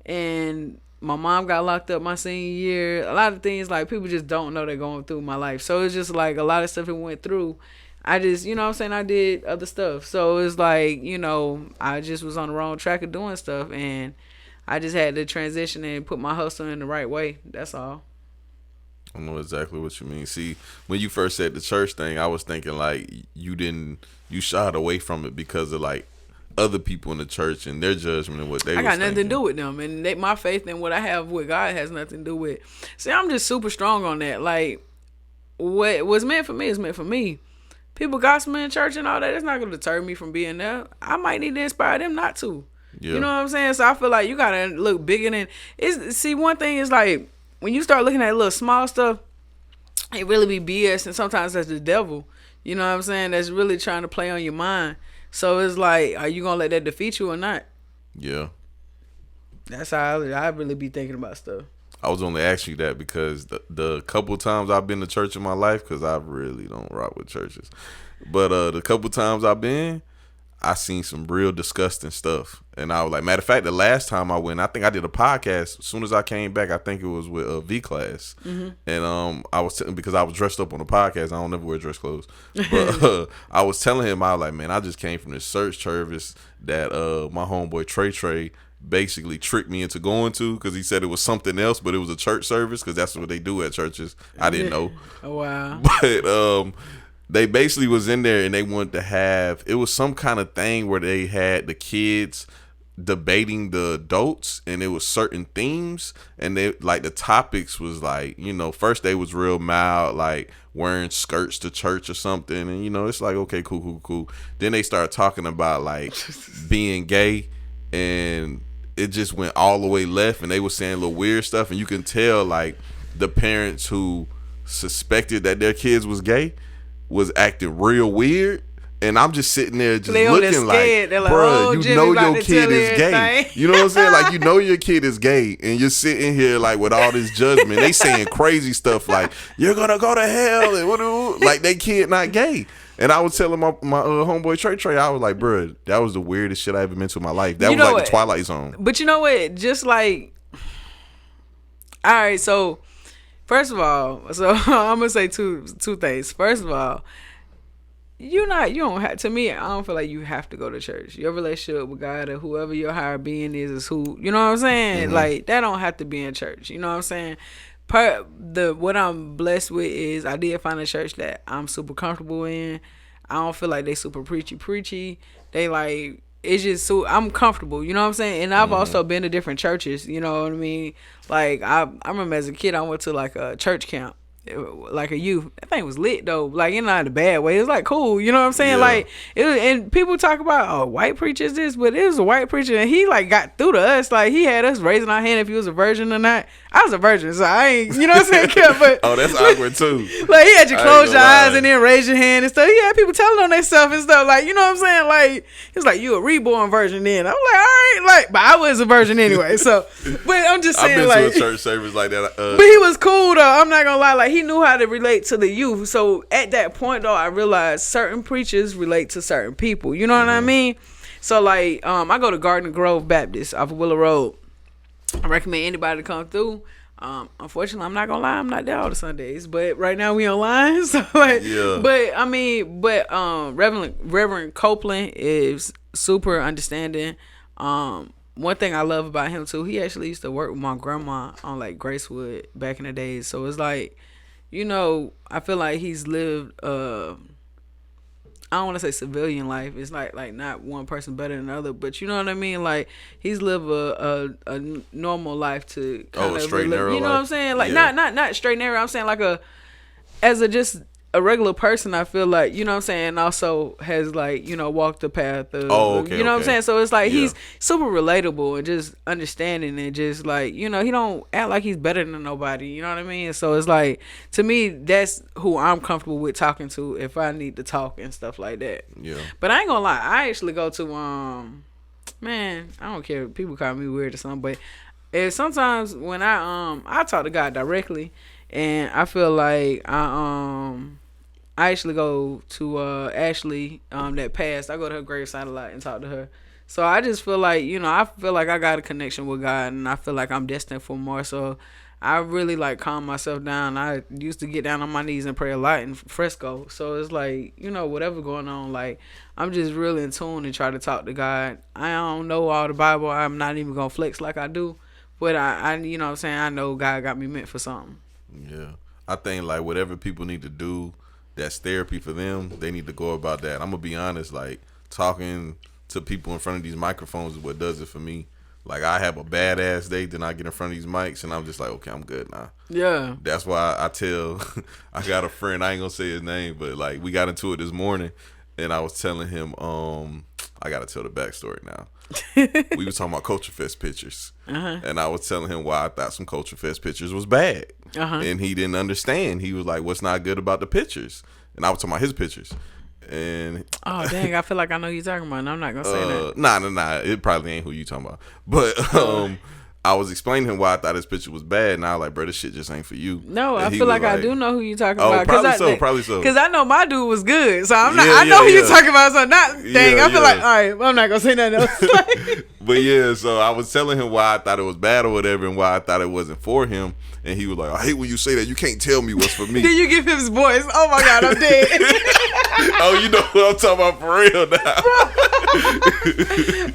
And my mom got locked up my senior year. A lot of things like people just don't know they're going through my life. So it's just like a lot of stuff it went through. I just, you know what I'm saying, I did other stuff. So it's like, you know, I just was on the wrong track of doing stuff, and I just had to transition and put my hustle in the right way. That's all. I know exactly what you mean. See, when you first said the church thing, I was thinking like you shied away from it because of like other people in the church and their judgment and what they. I got nothing to do with them, and my faith and what I have with God has nothing to do with. See, I'm just super strong on that. Like, what was meant for me is meant for me. People gossiping in church and all that, it's not going to deter me from being there. I might need to inspire them not to. Yeah. You know what I'm saying? So I feel like you got to look bigger than... See, one thing is like, when you start looking at little small stuff, it really be BS, and sometimes that's the devil. You know what I'm saying? That's really trying to play on your mind. So it's like, are you going to let that defeat you or not? Yeah. That's how I really be thinking about stuff. I was only asking you that because the couple times I've been to church in my life, because I really don't rock with churches, but the couple times I've been, I seen some real disgusting stuff. And I was like, matter of fact, the last time I went, I think I did a podcast. As soon as I came back, I think it was with V Class. Mm-hmm. And I was because I was dressed up on the podcast. I don't never wear dress clothes. But I was telling him, I was like, man, I just came from this search service that my homeboy Trey basically tricked me into going to, because he said it was something else, but it was a church service, because that's what they do at churches. I didn't know. Oh, wow. But they basically was in there and they wanted to have, it was some kind of thing where they had the kids debating the adults, and it was certain themes, and they like the topics was like, you know, first they was real mild, like wearing skirts to church or something, and you know, it's like, okay, cool. Then they started talking about like being gay, and it just went all the way left, and they were saying little weird stuff, and you can tell like the parents who suspected that their kids was gay was acting real weird. And I'm just sitting there just looking like, bro, you know your kid is gay. You know what I'm saying? Like, you know your kid is gay, and you're sitting here like with all this judgment. They saying crazy stuff like, you're gonna go to hell, and like they kid not gay. And I was telling my homeboy Trey, I was like, bro, that was the weirdest shit I ever been to in my life. That was like the Twilight Zone. But you know what? Just like, all right, so first of all, so I'm gonna say two things. First of all, you don't have, to me, I don't feel like you have to go to church. Your relationship with God or whoever your higher being is who, you know what I'm saying? Mm-hmm. Like, that don't have to be in church. You know what I'm saying? What I'm blessed with is I did find a church that I'm super comfortable in. I don't feel like they super preachy. They like, it's just so I'm comfortable, you know what I'm saying? And I've also been to different churches, you know what I mean? Like, I remember as a kid, I went to like a church camp, like a youth. That thing was lit though, like in not a bad way. It was like cool, you know what I'm saying? Yeah. Like it was, and people talk about white preachers this, but it was a white preacher, and he like got through to us. Like he had us raising our hand if he was a virgin or not. I was a virgin, so I ain't, you know what I'm saying? But oh, that's awkward too. Like he had you close your eyes and then raise your hand and stuff. He had people telling on themselves and stuff. Like, you know what I'm saying? Like he's like, you a reborn virgin then. I'm like, all right, like, but I was a virgin anyway. So, but I'm just saying, I've been like, to a church service like that. But he was cool though. I'm not gonna lie. Like he knew how to relate to the youth. So at that point though, I realized certain preachers relate to certain people. You know what I mean? So like, I go to Garden Grove Baptist off of Willow Road. I recommend anybody to come through. Unfortunately, I'm not gonna lie, I'm not there all the Sundays, but right now we online. So like, Reverend Copeland is super understanding. One thing I love about him too, he actually used to work with my grandma on like Gracewood back in the days. So it's like, you know, I feel like he's lived I don't want to say civilian life. It's like not one person better than the other, but you know what I mean. Like he's lived a normal life to kind of straight narrow. You know life. what I'm saying? Like not straight narrow. I'm saying like just a regular person. I feel like, you know what I'm saying. Also has like, you know, walked the path of. You know what I'm saying. So it's like he's super relatable and just understanding and just like, you know, he don't act like he's better than nobody. You know what I mean. So it's like, to me, that's who I'm comfortable with talking to if I need to talk and stuff like that. Yeah. But I ain't gonna lie, I actually go to man, I don't care if people call me weird or something, but sometimes when I talk to God directly, and I feel like I actually go to Ashley that passed. I go to her gravesite a lot and talk to her. So I just feel like, I feel like I got a connection with God, and I feel like I'm destined for more. So I really like calm myself down. I used to get down on my knees and pray a lot in Fresco. So it's like, whatever going on, like I'm just really in tune and try to talk to God. I don't know all the Bible. I'm not even gonna flex like I do, but I you know what I'm saying, I know God got me meant for something. Yeah, I think like whatever people need to do that's therapy for them, they need to go about that. I'm gonna be honest, like talking to people in front of these microphones is what does it for me. Like I have a badass day, then I get in front of these mics and I'm just like, okay, I'm good now. Yeah. That's why I tell I got a friend, I ain't gonna say his name, but like we got into it this morning and I was telling him, I gotta tell the backstory now. We was talking about Culture Fest pictures. And I was telling him why I thought some Culture Fest pictures was bad. And he didn't understand. He was like, what's not good about the pictures? And I was talking about his pictures. And oh dang, I feel like I know who you're talking about, and I'm not gonna say that. Nah. It probably ain't who you talking about. But I was explaining to him why I thought his picture was bad, and I was like, bro, this shit just ain't for you. No, and I feel like I do know who you talking oh, about. Probably so. Because I know my dude was good, so I'm not. I know who you talking about. So not dang. I feel like all right. I'm not gonna say nothing else. But yeah, so I was telling him why I thought it was bad or whatever, and why I thought it wasn't for him. And he was like, I hate when you say that. You can't tell me what's for me. Did you give him his voice? Oh my God, I'm dead. Oh, you know what I'm talking about for real now.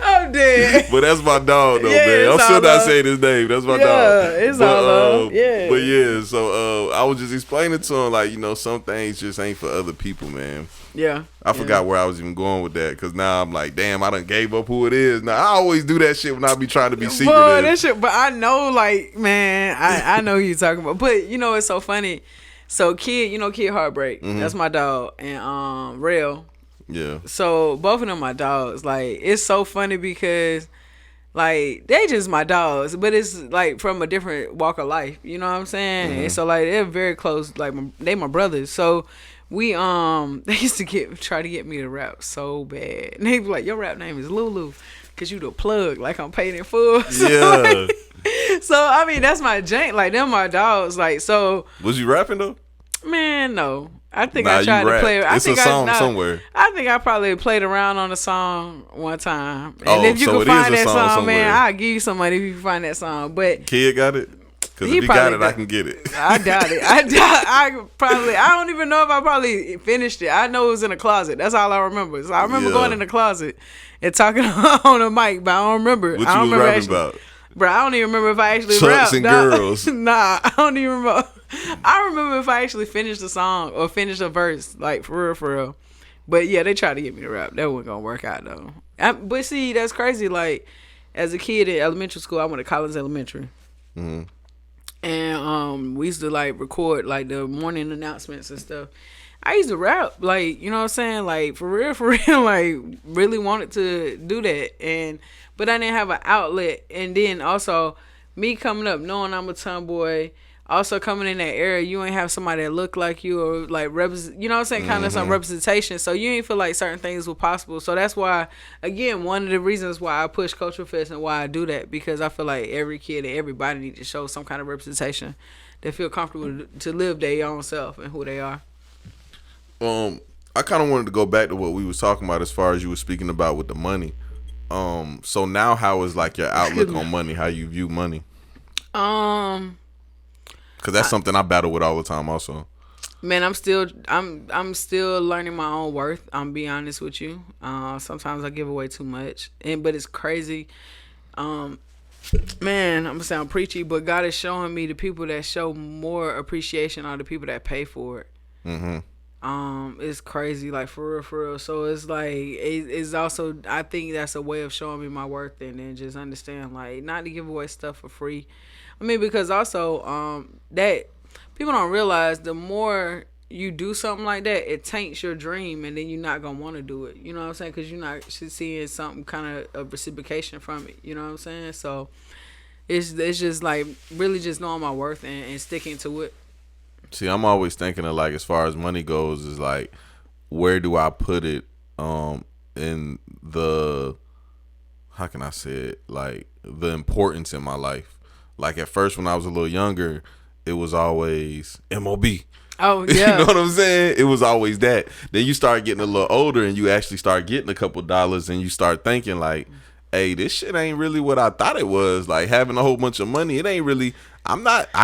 I'm dead. But that's my dog though, Yeah, man. I'm still not love. saying his name. That's my dog. Yeah, it's all love. Yeah. But yeah, so I was just explaining to him like, some things just ain't for other people, man. Yeah. I forgot where I was even going with that, because now I'm like, damn, I done gave up who it is. Now I always do that shit when I be trying to be secretive. Boy, that shit, but I know, like, man, I know who you talking about. But it's so funny. So Kid Heartbreak, that's my dog, and Rail. Yeah. So both of them my dogs. Like, it's so funny because like they just my dogs, but it's like from a different walk of life. You know what I'm saying? And so like they're very close. Like they my brothers. So we they used to try to get me to rap so bad. And they be like, your rap name is Lulu, cause you the plug. Like I'm paid in full. So, Yeah. so I mean that's my jank. Like them my dogs. Like so. Was you rapping though? Man, no. I think I tried to play. It's a song somewhere. I think I probably played around on a song one time. And Oh, if you so can it is find a that song song, somewhere. man, I'll give you some money if you can find that song. But Kid got it? Because He if he got probably it, I got- can get it. I doubt it. I don't even know if I probably finished it. I know it was in a closet. That's all I remember. So I remember Yeah. going in the closet and talking on a mic, but I don't remember. What I you don't was remember rapping actually. about? Bro, I don't even remember if I actually Trucks rapped. and Nah. girls. Nah, I don't even remember. I remember if I actually finished the song or finished a verse, like for real. But yeah, they tried to get me to rap. That wasn't gonna work out though. But see, that's crazy. Like as a kid in elementary school, I went to Collins Elementary, and we used to like record like the morning announcements and stuff. I used to rap, like, you know what I'm saying, like for real, like really wanted to do that, but I didn't have an outlet. And then also me coming up knowing I'm a tomboy, also coming in that era, you ain't have somebody that look like you or like you know what I'm saying, kind of some representation. So you ain't feel like certain things were possible. So that's why, again, one of the reasons why I push Culture Fest and why I do that, because I feel like every kid and everybody need to show some kind of representation. They feel comfortable to live their own self and who they are. I kind of wanted to go back to what we was talking about as far as you were speaking about with the money. So now how is like your outlook on money? How you view money? Because that's something I battle with all the time also. Man, I'm still learning my own worth. I'm be honest with you. Sometimes I give away too much, but it's crazy. Man, I'm gonna sound preachy, but God is showing me the people that show more appreciation are the people that pay for it. It's crazy, like for real. So it's like it's also, I think that's a way of showing me my worth, and then just understand like not to give away stuff for free. I mean, because also that people don't realize the more you do something like that, it taints your dream, and then you're not gonna want to do it. You know what I'm saying? Because you're not seeing something kind of reciprocation from it. You know what I'm saying? So it's just like really just knowing my worth and sticking to it. See, I'm always thinking of like, as far as money goes, is like, where do I put it in the, how can I say it, like the importance in my life. Like at first when I was a little younger, it was always MOB. Oh yeah. You know what I'm saying? It was always that. Then you start getting a little older and you actually start getting a couple dollars and you start thinking like, hey, this shit ain't really what I thought it was. Like having a whole bunch of money, it ain't really. I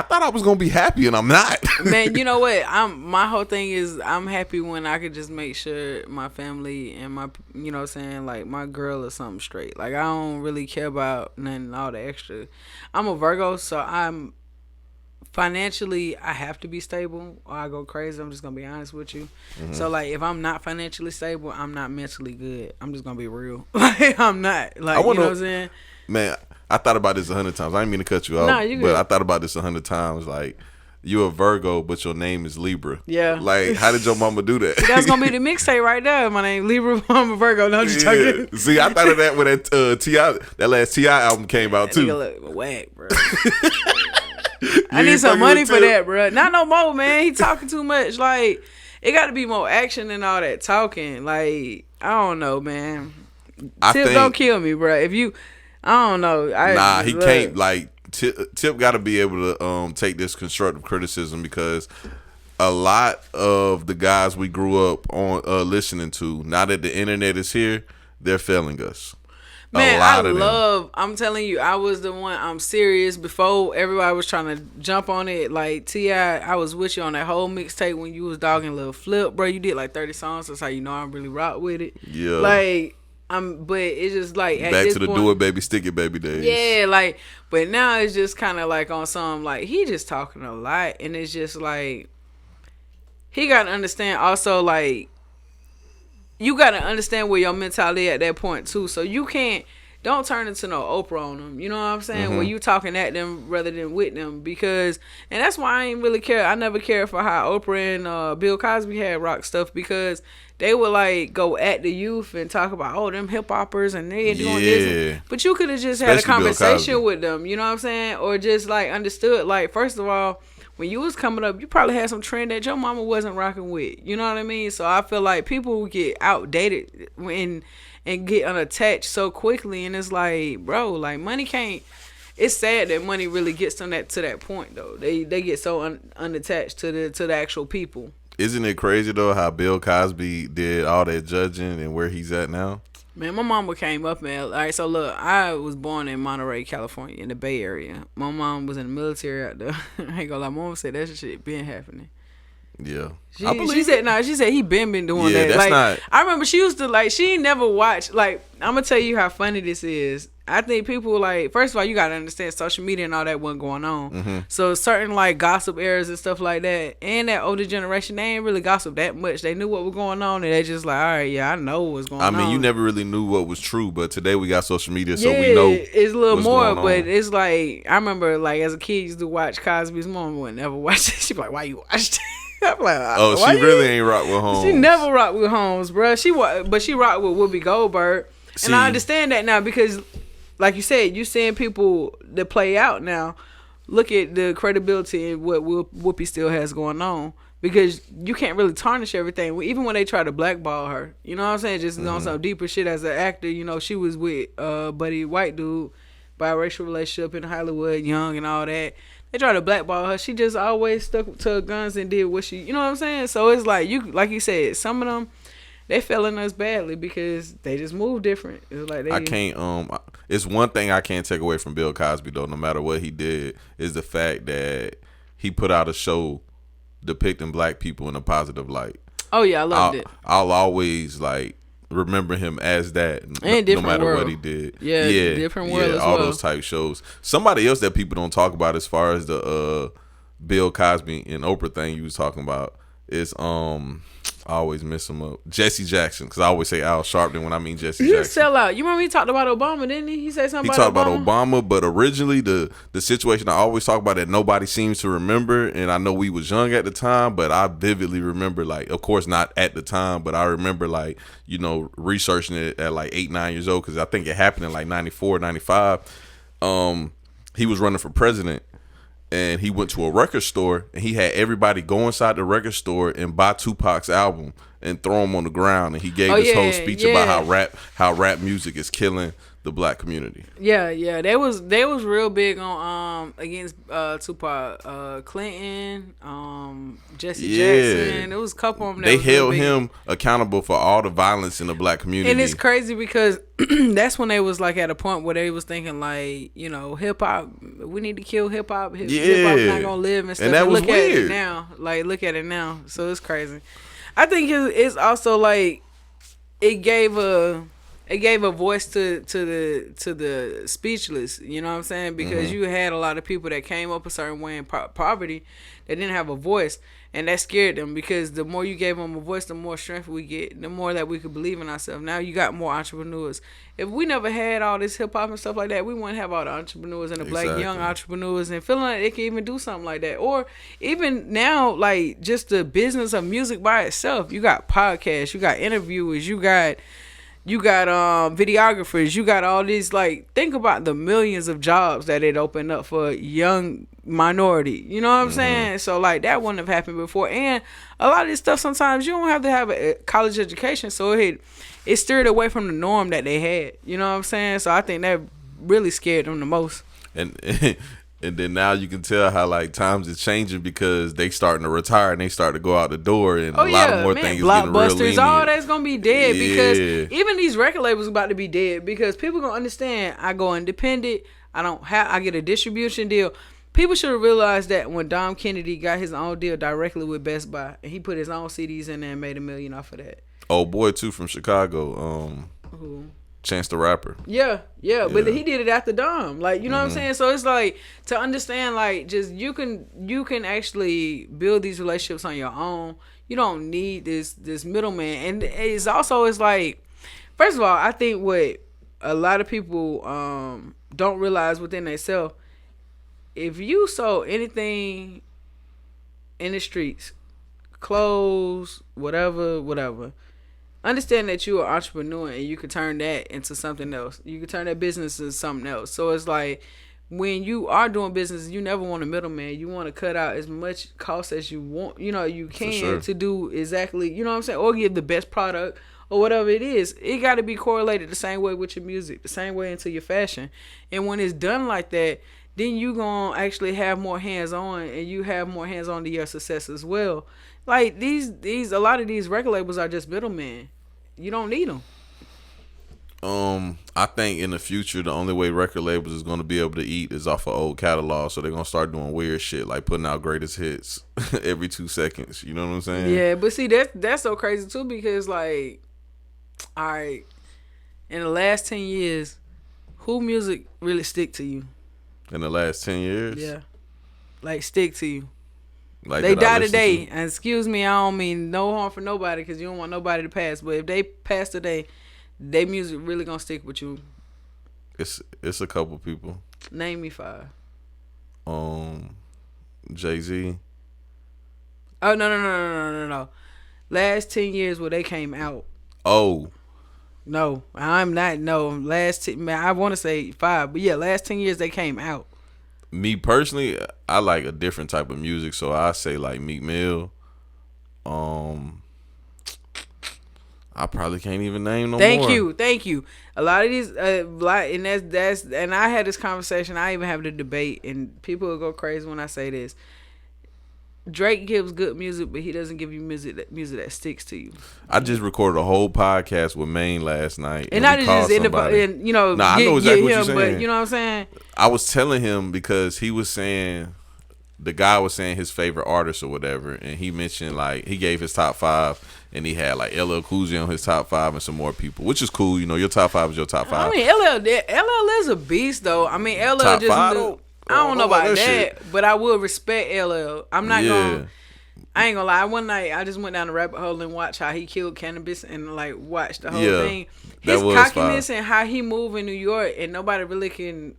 thought I was gonna be happy and I'm not. Man, you know what? My whole thing is I'm happy when I could just make sure my family and my, you know what I'm saying, like my girl or something straight. Like I don't really care about nothing, all the extra. I'm a Virgo, so I'm financially, I have to be stable or I go crazy. I'm just gonna be honest with you. Mm-hmm. So like if I'm not financially stable, I'm not mentally good. I'm just gonna be real. Like I'm not. Like you know what I'm saying? Man, I thought about this 100 times. I didn't mean to cut you off. Nah, you good. But I thought about this 100 times. Like you're a Virgo, but your name is Libra. Yeah. Like, how did your mama do that? That's gonna be the mixtape right there. My name Libra. I'm a Virgo. No, I'm just talking. See, I thought of that when that T.I. that last T.I. album came out too. Nigga look whack, bro. I need some money for that, bro. Not no more, man. He talking too much. Like, it got to be more action than all that talking. Like, I don't know, man. Tip don't kill me, bro. If you, I don't know. He can't. Like, Tip got to be able to take this constructive criticism because a lot of the guys we grew up on listening to, now that the internet is here, they're failing us. Man, I'm telling you, I was the one, I'm serious. Before everybody was trying to jump on it, like T.I., I was with you on that whole mixtape when you was dogging Lil Flip, bro. You did like 30 songs. That's how you know I really rock with it. Yeah. Like, but it's just like at back this to the point, do it baby, stick it baby days. Yeah, like, but now it's just kind of like on some, like, he just talking a lot. And it's just like, he got to understand also, like, you got to understand where your mentality at that point too. So you don't turn into no Oprah on them. You know what I'm saying? Mm-hmm. Where you talking at them rather than with them. Because, and that's why I ain't really care. I never cared for how Oprah and Bill Cosby had rock stuff, because they would like go at the youth and talk about, oh, them hip hoppers and they doing this. But you could have just had a conversation with them. You know what I'm saying? Or just like understood, like, first of all, when you was coming up, you probably had some trend that your mama wasn't rocking with. You know what I mean? So I feel like people get outdated and get unattached so quickly. And it's like, bro, like money can't. It's sad that money really gets them to that point though. They get so unattached to the actual people. Isn't it crazy though how Bill Cosby did all that judging and where he's at now? Man, my mama came up, man. All right, so look, I was born in Monterey, California, in the Bay Area. My mom was in the military out there. I ain't gonna lie, my mom said that shit been happening. Yeah. She said he been doing that. That's like, not. I remember she used to, like, she never watched, like, I'm gonna tell you how funny this is. I think people, like, first of all, you gotta understand social media and all that wasn't going on. Mm-hmm. So certain like gossip eras and stuff like that, and that older generation, they ain't really gossip that much. They knew what was going on, and they just like, all right, yeah, I know what's going on. I mean, you never really knew what was true, but today we got social media, so we know it's a little more. But it's like, I remember, like, as a kid, used to watch Cosby's mom would never watch it. She'd be like, why you watch that? I'm like, oh, she really ain't rock with Holmes. She never rocked with Holmes, bro. But she rocked with Whoopi Goldberg, and I understand that now because, like you said, you seeing people that play out now. Look at the credibility and what Whoopi still has going on, because you can't really tarnish everything. Even when they try to blackball her, you know what I'm saying? Just on some deeper shit as an actor. You know, she was with buddy white dude, biracial relationship in Hollywood, young and all that. They try to blackball her. She just always stuck to her guns and did what she, you know what I'm saying? So it's like, like you said, some of them, they failing us badly because they just move different. It's like I can't. It's one thing I can't take away from Bill Cosby though. No matter what he did, is the fact that he put out a show depicting black people in a positive light. Oh yeah, I loved it. I'll always like remember him as that, no matter what he did. Yeah, different world. Yeah, all those type shows. Somebody else that people don't talk about as far as the Bill Cosby and Oprah thing you was talking about is I always mess him up. Jesse Jackson, because I always say Al Sharpton when I mean Jesse Jackson. You sell out. You remember he talked about Obama, didn't he? He said something about Obama. He talked about Obama, but originally the situation I always talk about that nobody seems to remember, and I know we was young at the time, but I vividly remember, like, of course not at the time, but I remember, like, you know, researching it at like 8-9 years old, because I think it happened in like 94, 95. He was running for president. And he went to a record store and he had everybody go inside the record store and buy Tupac's album and throw him on the ground. And he gave this whole speech about how rap music is killing the black community. Yeah, they was real big on against Tupac, Clinton, Jesse Jackson. There was a couple of them. They held him accountable for all the violence in the black community, and it's crazy because that's when they was like at a point where they was thinking like, you know, hip hop, we need to kill hip hop. Hip hop not gonna live and stuff. And that was look weird. At it now, like look at it now. So it's crazy. I think it's also like it gave a voice to the speechless, you know what I'm saying? Because you had a lot of people that came up a certain way in poverty that didn't have a voice, and that scared them because the more you gave them a voice, the more strength we get, the more that we could believe in ourselves. Now you got more entrepreneurs. If we never had all this hip hop and stuff like that, we wouldn't have all the entrepreneurs and the black young entrepreneurs and feeling like they can even do something like that. Or even now, like just the business of music by itself. You got podcasts, you got interviewers, you got videographers, you got all these, like, think about the millions of jobs that it opened up for young minority, you know what I'm saying? So like that wouldn't have happened before. And a lot of this stuff, sometimes you don't have to have a college education, so it steered away from the norm that they had, you know what I'm saying? So I think that really scared them the most. And then now you can tell how like times is changing because they starting to retire and they start to go out the door, and a lot of more things getting real lenient. All that's gonna be dead because even these record labels about to be dead because people gonna understand. I go independent. I get a distribution deal. People should have realized that when Dom Kennedy got his own deal directly with Best Buy and he put his own CDs in there and made $1 million off of that. Oh boy, too, from Chicago. Who? Chance the Rapper. Yeah, but he did it after Dom. Like, you know what I'm saying? So it's like, to understand, like, just you can actually build these relationships on your own. You don't need this middleman. And it's like, first of all, I think what a lot of people don't realize within themselves, if you sold anything in the streets, clothes, whatever, understand that you're an entrepreneur and you can turn that into something else. You can turn that business into something else. So it's like, when you are doing business, you never want a middleman. You want to cut out as much cost as you want, you can to do exactly, you know what I'm saying? Or give the best product or whatever it is. It got to be correlated the same way with your music, the same way into your fashion. And when it's done like that, then you going to actually have more hands-on, and you have more hands-on to your success as well. Like, a lot of these record labels are just middlemen. You don't need them. I think in the future, the only way record labels is going to be able to eat is off of old catalogs. So they're going to start doing weird shit, like putting out greatest hits every 2 seconds. You know what I'm saying? Yeah, but see, that's so crazy too, because, like, all right, in the last 10 years, who music really stick to you? In the last 10 years? Yeah. Like, stick to you. Like, they die today. And excuse me, I don't mean no harm for nobody, because you don't want nobody to pass. But if they pass today, their music really gonna stick with you. It's a couple people. Name me 5. Jay-Z. Oh, no. Last 10 years where they came out. Oh. No, I'm not. No, I want to say 5, but yeah, last 10 years they came out. Me personally, I like a different type of music, so I say like Meek Mill. I probably can't even name no more. Thank you. A lot of these, and that's, and I had this conversation. I even have the debate, and people will go crazy when I say this. Drake gives good music, but he doesn't give you music that sticks to you. I just recorded a whole podcast with Maine last night, and not just I know exactly what you're saying. But you know what I'm saying. I was telling him because he was saying, the guy was saying his favorite artist or whatever, and he mentioned, like, he gave his top 5, and he had like LL Cool J on his top 5 and some more people, which is cool. Your top 5 is your top 5. I mean, LL is a beast though. I mean, LL top just. 5, I don't know about that, but I will respect LL. I'm not gonna. I ain't gonna lie. One night I just went down the rabbit hole and watched how he killed cannabis and like watched the whole thing. His cockiness and how he moved in New York, and nobody can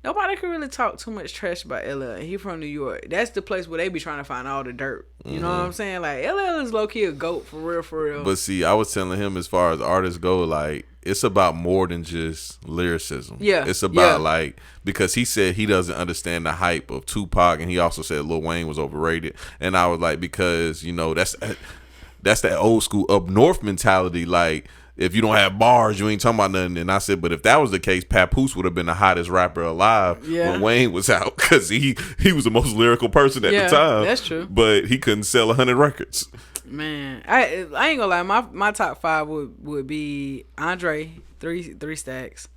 really talk too much trash about LL. He from New York. That's the place where they be trying to find all the dirt. You know what I'm saying? Like, LL is low key a goat for real. But see, I was telling him, as far as artists go, like, it's about more than just lyricism. Yeah. It's about like, because he said he doesn't understand the hype of Tupac, and he also said Lil Wayne was overrated. And I was like, because, that's that old school up north mentality. Like, if you don't have bars, you ain't talking about nothing. And I said, but if that was the case, Papoose would have been the hottest rapper alive when Wayne was out, because he was the most lyrical person at the time. That's true. But he couldn't sell 100 records. Man, I ain't gonna lie. My top 5 would be Andre, three stacks.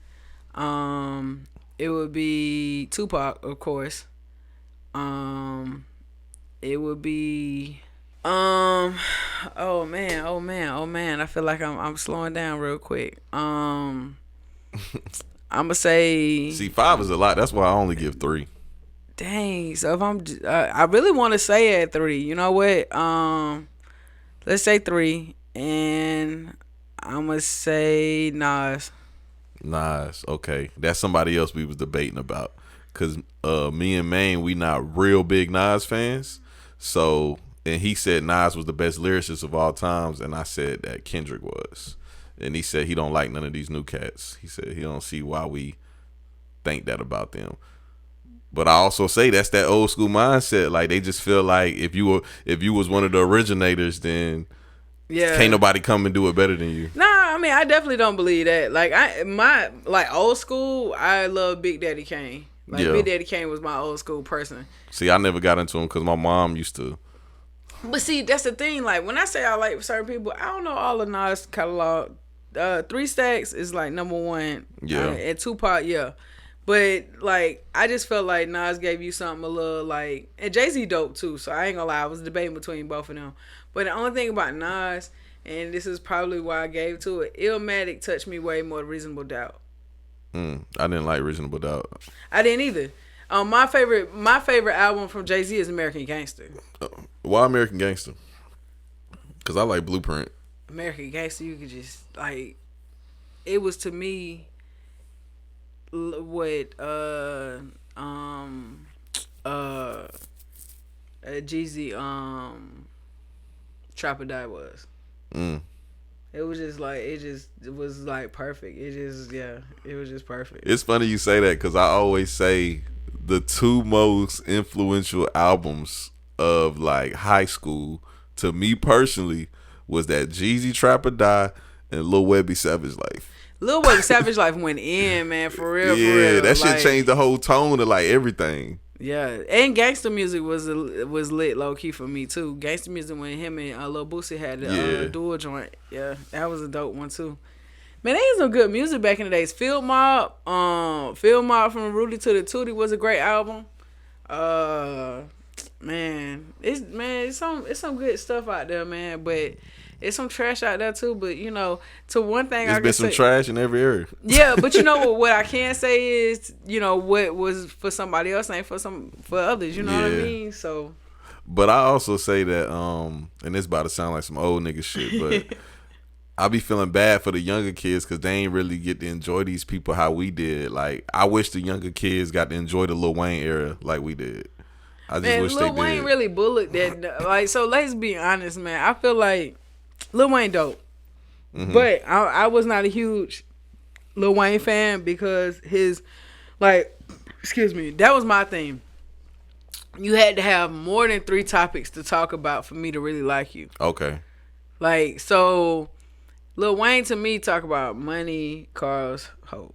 It would be Tupac, of course. It would be oh man. I feel like I'm slowing down real quick. I'm gonna say. See, 5 is a lot. That's why I only give 3. Dang. So if I really want to say at 3. You know what? Let's say 3, and I'm gonna say Nas. Nas, okay. That's somebody else we was debating about. Cause me and Maine, we not real big Nas fans. So, and he said Nas was the best lyricist of all times, and I said that Kendrick was. And he said he don't like none of these new cats. He said he don't see why we think that about them. But I also say that's that old school mindset. Like, they just feel like if you was one of the originators, then can't nobody come and do it better than you. Nah, I mean, I definitely don't believe that. Like, old school, I love Big Daddy Kane. Like, Big Daddy Kane was my old school person. See, I never got into him because my mom used to. But see, that's the thing. Like, when I say I like certain people, I don't know all of Nas catalog. 3 Stacks is like number 1. Yeah. And Tupac, yeah. But, like, I just felt like Nas gave you something a little, like... And Jay-Z dope, too. So, I ain't gonna lie. I was debating between both of them. But the only thing about Nas, and this is probably why I gave to it, Illmatic touched me way more than Reasonable Doubt. I didn't like Reasonable Doubt. I didn't either. My favorite album from Jay-Z is American Gangster. Why American Gangster? Because I like Blueprint. American Gangster, you could just, like... It was, to me... what Jeezy Trapper Die was. It was just like it was like perfect. It was just perfect. It's funny you say that because I always say the 2 most influential albums of like high school to me personally was that Jeezy Trapper Die and Lil Webby Savage Life. Lil Webby Savage Life went in, man, for real. Yeah, for real. That shit changed the whole tone of like everything. Yeah, and gangster music was lit low key for me too. Gangster music when him and Lil Boosie had the dual joint. Yeah, that was a dope one too. Man, they had some good music back in the days. Field Mob from Rudy to the Tootie was a great album. It's some good stuff out there, man. But it's some trash out there too. But you know, to one thing There's been some trash in every area. Yeah, but you know what I can say is, you know, what was for somebody else ain't for others. You know what I mean? So. But I also say that, and it's about to sound like some old nigga shit, but I be feeling bad for the younger kids because they ain't really get to enjoy these people how we did. Like, I wish the younger kids got to enjoy the Lil Wayne era like we did. I just wish Lil they Wayne did. really bullied that. Like, so let's be honest, man. I feel like Lil Wayne dope, but I was not a huge Lil Wayne fan because his, like, excuse me, that was my thing. You had to have more than 3 topics to talk about for me to really like you. Okay. Like, so Lil Wayne to me talk about money, cars, hoes.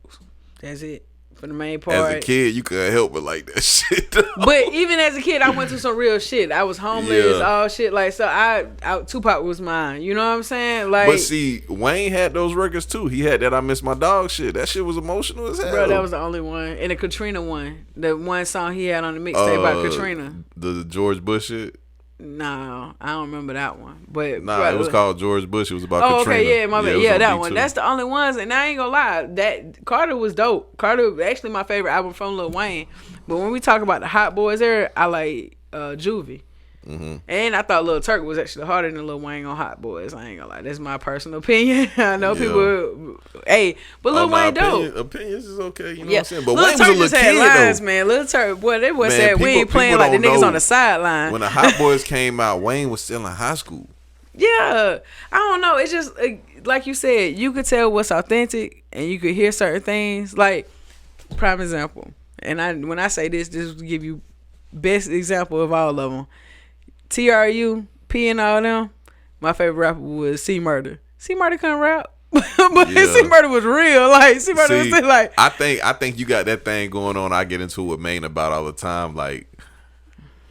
That's it for the main part. As a kid, you couldn't help but like that shit. But even as a kid, I went through some real shit. I was homeless, all shit. Like, so I Tupac was mine. You know what I'm saying? Like, but see, Wayne had those records too. He had that I Miss My Dog shit. That shit was emotional as hell. Bro, that was the only one. And the Katrina one. The one song he had on the mixtape about Katrina. The George Bush shit? No, I don't remember that one. But it was called George Bush. It was about Katrina. Okay, yeah, my bad. Yeah, that one. B2. That's the only ones. And I ain't gonna lie, that Carter was dope. Carter was actually my favorite album from Lil Wayne. But when we talk about the Hot Boys era, I like Juvie. And I thought Lil Turk was actually harder than Lil Wayne on Hot Boys. I ain't gonna lie. That's my personal opinion. I know people. Hey, but Lil Wayne dope. Opinions is okay. You know what I'm saying? But Lil Wayne Turk was a just little had kid lines, though. man. Lil Turk, boy, they was Man, said we ain't playing like the niggas on the sideline. When the Hot Boys came out, Wayne was still in high school. Yeah, I don't know. It's just like you said, you could tell what's authentic, and you could hear certain things. Like, prime example, and when I say this will give you best example of all of them. TRU, P and all them. My favorite rapper was C Murder. C Murder couldn't rap. but C Murder was real. Like C Murder was like. I think you got that thing going on. I get into it with Maine about all the time. Like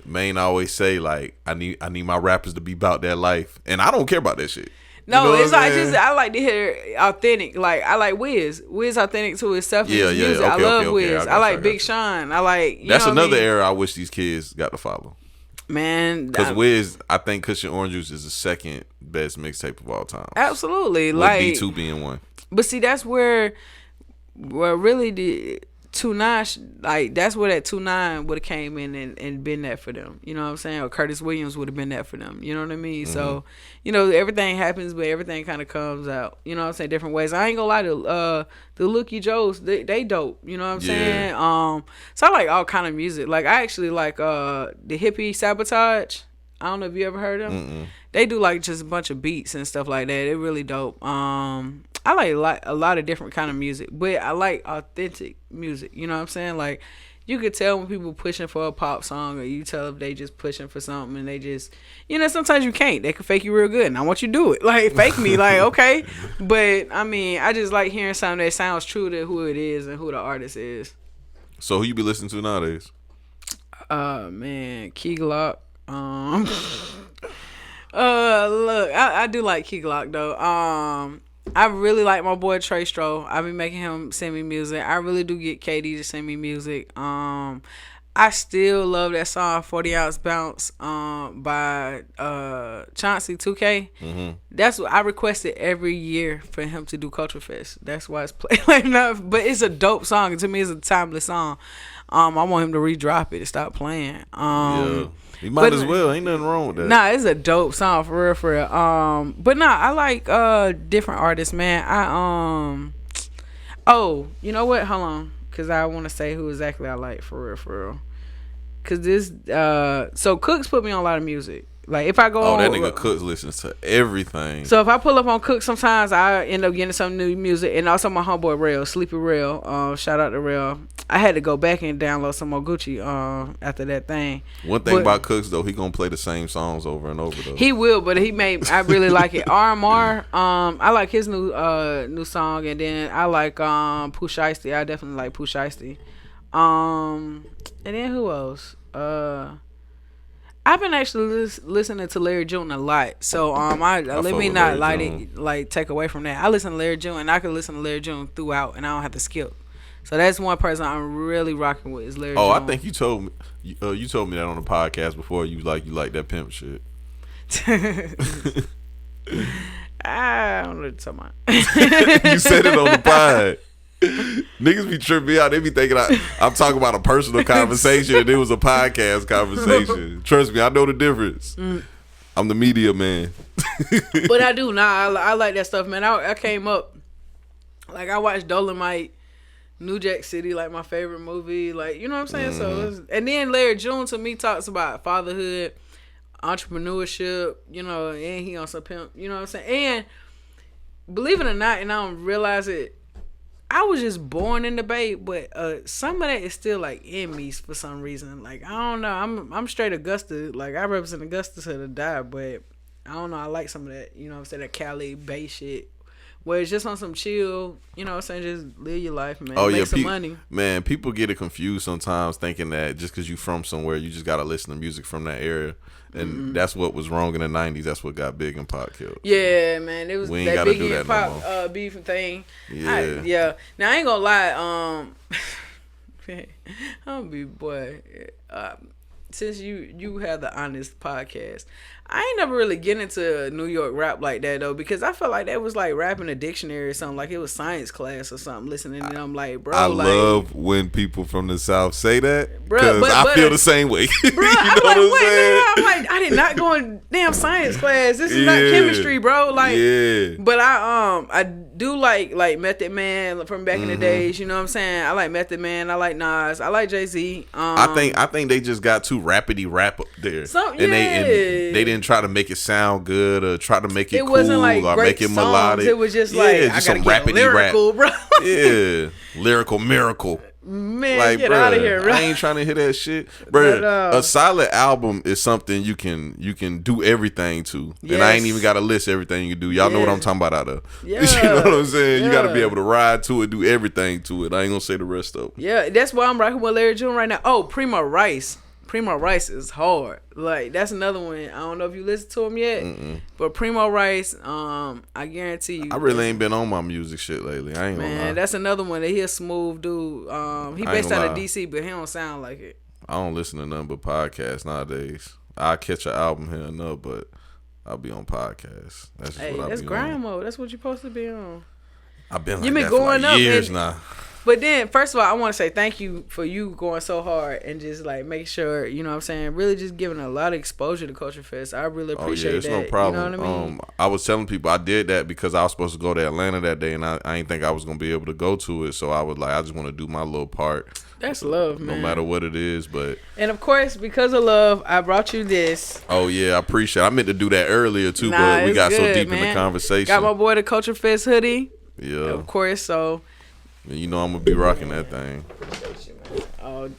Maine always say, like I need my rappers to be about their life, and I don't care about that shit. No, you know it's like I like to hear authentic. Like I like Wiz. Wiz authentic to himself and his music. Okay, I love okay, Wiz. I like Big Sean. I like. That's another era I wish these kids got to follow. Man, because Wiz, I think Cushion Orange Juice is the second best mixtape of all time. Absolutely, with like B2 being one. But see, that's where really the 2-9, like that's where that 2-9 would have came in and been that for them. You know what I'm saying? Or Curtis Williams would have been that for them. You know what I mean? Mm-hmm. So, you know, everything happens, but everything kind of comes out. You know what I'm saying? Different ways. I ain't gonna lie to the Lookie Joes. They dope. You know what I'm saying? So I like all kind of music. Like I actually like the Hippie Sabotage. I don't know if you ever heard them. Mm-mm. They do like just a bunch of beats and stuff like that. They're really dope. I like a lot of different kind of music, but I like authentic music. You know what I'm saying? Like you could tell when people pushing for a pop song, or you tell if they just pushing for something, and they just, you know, sometimes you can't. They can fake you real good, and I want you to do it. Like fake me, like okay. But I mean, I just like hearing something that sounds true to who it is and who the artist is. So who you be listening to nowadays? Man, Key Glock. Look, I do like Key Glock though. I really like my boy Trey Stro. I be making him send me music. I really do get KD to send me music. I still love that song 40 Ounce Bounce by Chauncey 2K. Mm-hmm. That's what I requested every year for him to do Culture Fest. That's why it's played like enough. But it's a dope song. To me, it's a timeless song. I want him to re-drop it and stop playing. Yeah. You might as well. Ain't nothing wrong with that. Nah, it's a dope song for real. But nah, I like different artists, man. You know what? Hold on, cause I want to say who exactly I like for real. Cause this so Cooks put me on a lot of music. Like if I go that nigga Cooks listens to everything. So if I pull up on Cooks, sometimes I end up getting some new music, and also my homeboy Rail, Sleepy Rail. Shout out to Rail. I had to go back and download some more Gucci after that thing. One thing about Cooks though, he gonna play the same songs over and over though. He will, but I really like it. RMR, I like his new song, and then I like Pooh Shiesty. I definitely like Pooh Shiesty. And then who else? I've been actually listening to Larry June a lot, so let me not take away from that. I listen to Larry June, and I can listen to Larry June throughout, and I don't have to skip. So that's one person I'm really rocking with is Larry June. I think you told me that on the podcast before. You like that pimp shit. I don't know what you're talking about. You said it on the pod. Niggas be tripping me out. They be thinking I'm talking about a personal conversation and it was a podcast conversation. Trust me, I know the difference. I'm the media man. But I do. I like that stuff, man. I came up, like I watched Dolomite, New Jack City, like my favorite movie. Like, you know what I'm saying? So and then Larry June to me talks about fatherhood, entrepreneurship, you know, and he on some pimp, you know what I'm saying? And believe it or not, and I don't realize it, I was just born in the Bay, but some of that is still like in me for some reason. Like I don't know, I'm straight Augusta. Like I represent Augusta to the die, but I don't know. I like some of that, you know what I'm saying, that Cali Bay shit, where it's just on some chill, you know what I'm saying, just live your life, man. Make some money. Man, people get it confused sometimes, thinking that just because you from somewhere, you just gotta listen to music from that area. And that's what was wrong in the 90s. That's what got Big and Pop killed. Yeah, man. It was we ain't that gotta Big do and that Pop no more. Beef thing. Yeah. Now, I ain't gonna lie. I'm gonna be, boy. Since you have the honest podcast, I ain't never really get into New York rap like that though, because I felt like that was like rapping a dictionary or something, like it was science class or something. Listening, and I'm like, bro, I love when people from the South say that, because I feel the same way. Bro, you know what I'm saying? I'm like, I did not go in damn science class. This is not chemistry, bro. Like, but I do like Method Man from back in the days. You know what I'm saying? I like Method Man. I like Nas. I like Jay-Z. I think they just got too rapidy rap up there, and they didn't try to make it sound good or try to make it cool wasn't like or make it melodic. It was just like, I gotta some get rapidy lyrical, rap, bro. Yeah, lyrical miracle. Man, like, get bruh, out of here, bro. I ain't trying to hear that shit, bro. But, a solid album is something you can do everything to, and I ain't Yes. even got to list everything you do. Y'all know what I'm Yes. talking about out of. Yeah. You know what I'm saying? You got to be Yeah. able to ride to it, do everything to it. I ain't gonna say the rest of it. Yeah, that's why I'm rocking with Larry June right now. Oh, Primo Rice. Primo Rice is hard. Like, that's another one. I don't know if you listened to him yet, but Primo Rice, I guarantee you. I really ain't been on my music shit lately. I ain't gonna lie. Man, that's another one that he a smooth dude. He I ain't based gonna out of lie. DC, but he don't sound like it. I don't listen to nothing but podcasts nowadays. I catch an album here and there, but I'll be on podcasts. That's just Hey, what I that's be grind on. mode. That's what you're supposed to be on. I've been like You been that for going like up years and- now. But then, first of all, I want to say thank you for you going so hard and just like make sure, you know what I'm saying, really just giving a lot of exposure to Culture Fest. I really Oh appreciate yeah, it's that. no problem. You know what I mean? I was telling people I did that because I was supposed to go to Atlanta that day, and I didn't think I was gonna be able to go to it. So I was like, I just want to do my little part. That's love, man. No matter what it is, but And of course, because of love, I brought you this. oh yeah, I appreciate it. I meant to do that earlier too, Nah, but we it's got so good, deep in man. the conversation. Got my boy the Culture Fest hoodie, Yeah, of course. So, you know I'm gonna be rocking that thing.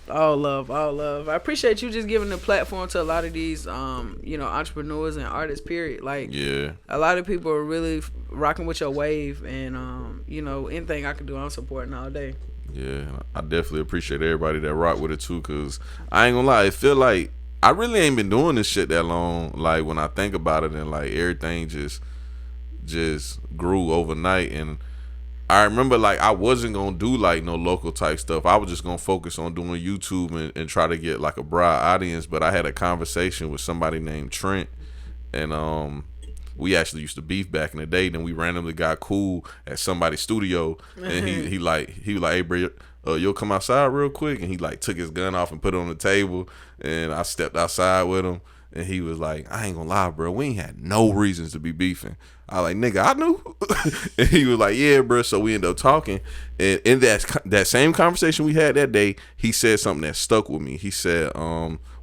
all love, all love. I appreciate you just giving the platform to a lot of these, entrepreneurs and artists. Period. Like, Yeah, a lot of people are really rocking with your wave, and anything I can do, I'm supporting all day. yeah. I definitely appreciate everybody that rock with it too, cause I ain't gonna lie, it feel like I really ain't been doing this shit that long. Like when I think about it, and like everything just grew overnight. And I remember like I wasn't gonna do like no local type stuff. I was just gonna focus on doing YouTube and try to get like a broad audience. But I had a conversation with somebody named Trent, and we actually used to beef back in the day. Then we randomly got cool at somebody's studio, and he was like, hey bro, you'll come outside real quick. And he like took his gun off and put it on the table, and I stepped outside with him. And he was like, I ain't gonna lie, bro, we ain't had no reasons to be beefing. I like, nigga, I knew. And he was like, yeah, bro. So we ended up talking. And in that same conversation we had that day, he said something that stuck with me. He said,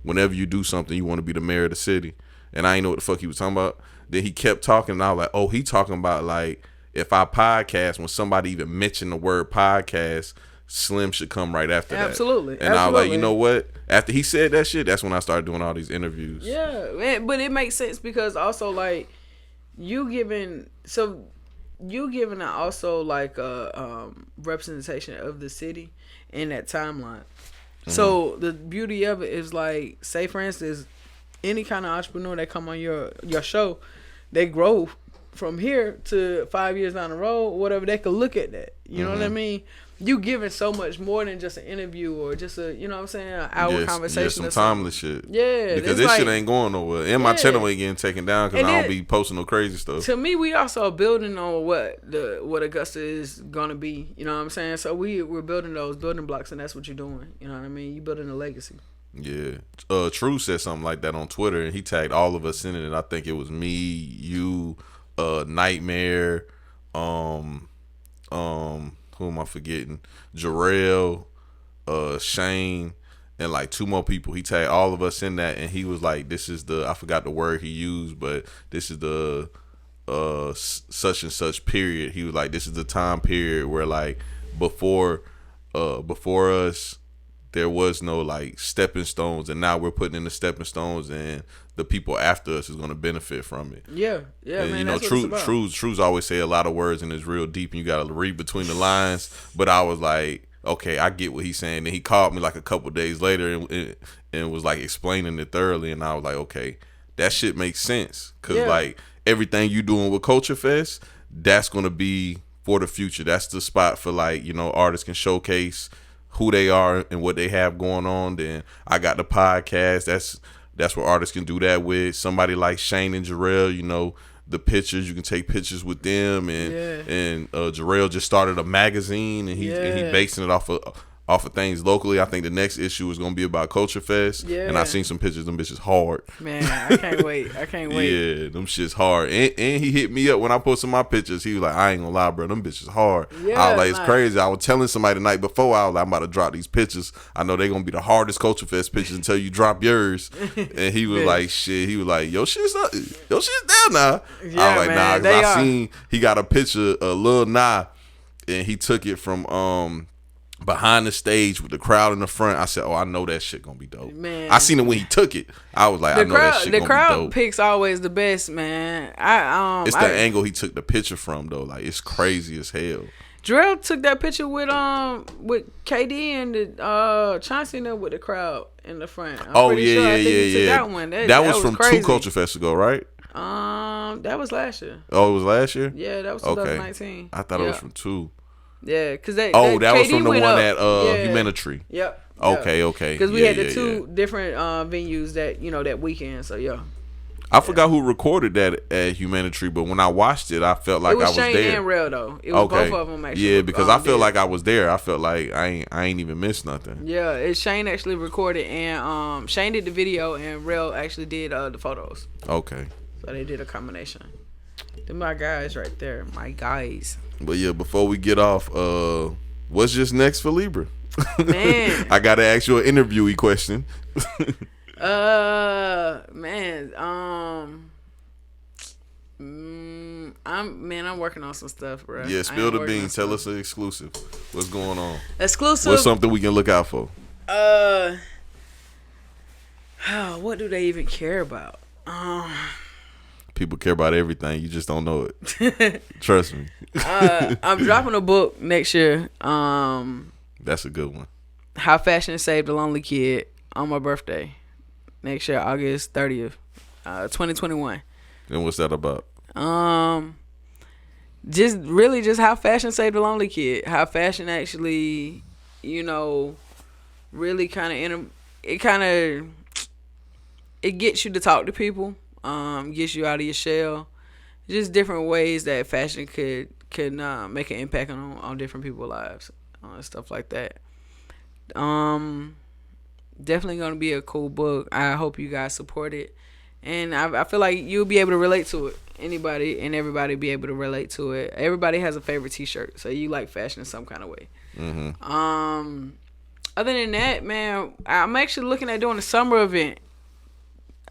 whenever you do something, you want to be the mayor of the city. And I ain't know what the fuck he was talking about. Then he kept talking, and I was like, oh, he talking about like, if I podcast, when somebody even mentioned the word podcast, Slim should come right after that. Absolutely. And I was like, you know what? After he said that shit, that's when I started doing all these interviews. Yeah, man, but it makes sense because also like you giving also like a representation of the city in that timeline. Mm-hmm. So the beauty of it is like, say for instance, any kind of entrepreneur that come on your show, they grow from here to 5 years down the road, whatever. They could look at that. You know what I mean? You giving so much more than just an interview or just a, you know what I'm saying, an hour conversation. Yeah, some timeless shit. Yeah. Because this shit ain't going nowhere. And my channel ain't getting taken down because I don't be posting no crazy stuff. To me, we also are building on what Augusta is going to be. You know what I'm saying? So we're building those building blocks, and that's what you're doing. You know what I mean? You're building a legacy. Yeah. True said something like that on Twitter, and he tagged all of us in it. And I think it was me, you, Nightmare, who am I forgetting? Jarrell, Shane, and like two more people. He tagged all of us in that, and he was like, this is the, I forgot the word he used, but this is the such and such period. He was like, this is the time period where like before us there was no like stepping stones, and now we're putting in the stepping stones, and the people after us is going to benefit from it. Yeah, and, man. You know, that's what it's about. Truths always say a lot of words, and it's real deep, and you got to read between the lines. But I was like, okay, I get what he's saying. And he called me like a couple days later and was like explaining it thoroughly, and I was like, okay, that shit makes sense, because like everything you doing with Culture Fest, that's going to be for the future. That's the spot for like, you know, artists can showcase who they are and what they have going on. Then I got the podcast. That's where artists can do that with. Somebody like Shane and Jarrell, you know, the pictures, you can take pictures with them. And Jarrell just started a magazine, and he basing it off of things locally. I think the next issue is gonna be about Culture Fest. Yeah. And I seen some pictures. Them bitches hard. Man, I can't wait. Yeah, them shit's hard. And he hit me up when I posted my pictures. He was like, I ain't gonna lie, bro, them bitches hard. Yeah, I was like, it's crazy. I was telling somebody the night before, I was like, I'm about to drop these pictures. I know they gonna be the hardest Culture Fest pictures until you drop yours. And he was like, shit. He was like, your shit's down now. Yeah, I was like, man, nah, they cause I are. seen he got a picture of Lil Nah, and he took it from behind the stage with the crowd in the front, I said, "Oh, I know that shit gonna be dope." Man. I seen it when he took it. I was like, "I know that shit gonna be dope." The crowd picks always the best, man. It's the angle he took the picture from though. Like it's crazy as hell. Drell took that picture with KD and the Chauncey and them with the crowd in the front. I'm pretty sure. I think he took that one. That was from crazy. 2 Culture Fest ago, right? That was last year. Oh, it was last year? Yeah, that was 2019. I thought it was from 2. Yeah, because that was from the one at at Humanitary. Yep. Okay. Because we had the 2 different venues that weekend. So yeah. I forgot who recorded that at Humanitary, but when I watched it, I felt like I was Shane there. And Rel though. It was both of them actually. Yeah, because I felt like I was there. I felt like I ain't even missed nothing. Yeah, Shane actually recorded, and Shane did the video, and Rel actually did the photos. Okay. So they did a combination. They're my guys right there, my guys. But yeah, before we get off, what's just next for Libra? Man, I gotta ask you an interviewee question. I'm working on some stuff, bro. Yeah, spill the beans. Tell us an exclusive. What's going on? Exclusive. What's something we can look out for? What do they even care about? People care about everything. You just don't know it. Trust me. I'm dropping a book next year. That's a good one. How Fashion Saved a Lonely Kid on my birthday. Next year, August 30th, 2021. And what's that about? Just how fashion saved a lonely kid. How fashion actually, really it gets you to talk to people. Gets you out of your shell. Just different ways that fashion could make an impact on different people's lives. Stuff like that. Definitely gonna be a cool book. I hope you guys support it, and I feel like you'll be able to relate to it. Anybody and everybody be able to relate to it. Everybody has a favorite T-shirt, so you like fashion in some kind of way. Mm-hmm. Other than that, man, I'm actually looking at doing a summer event.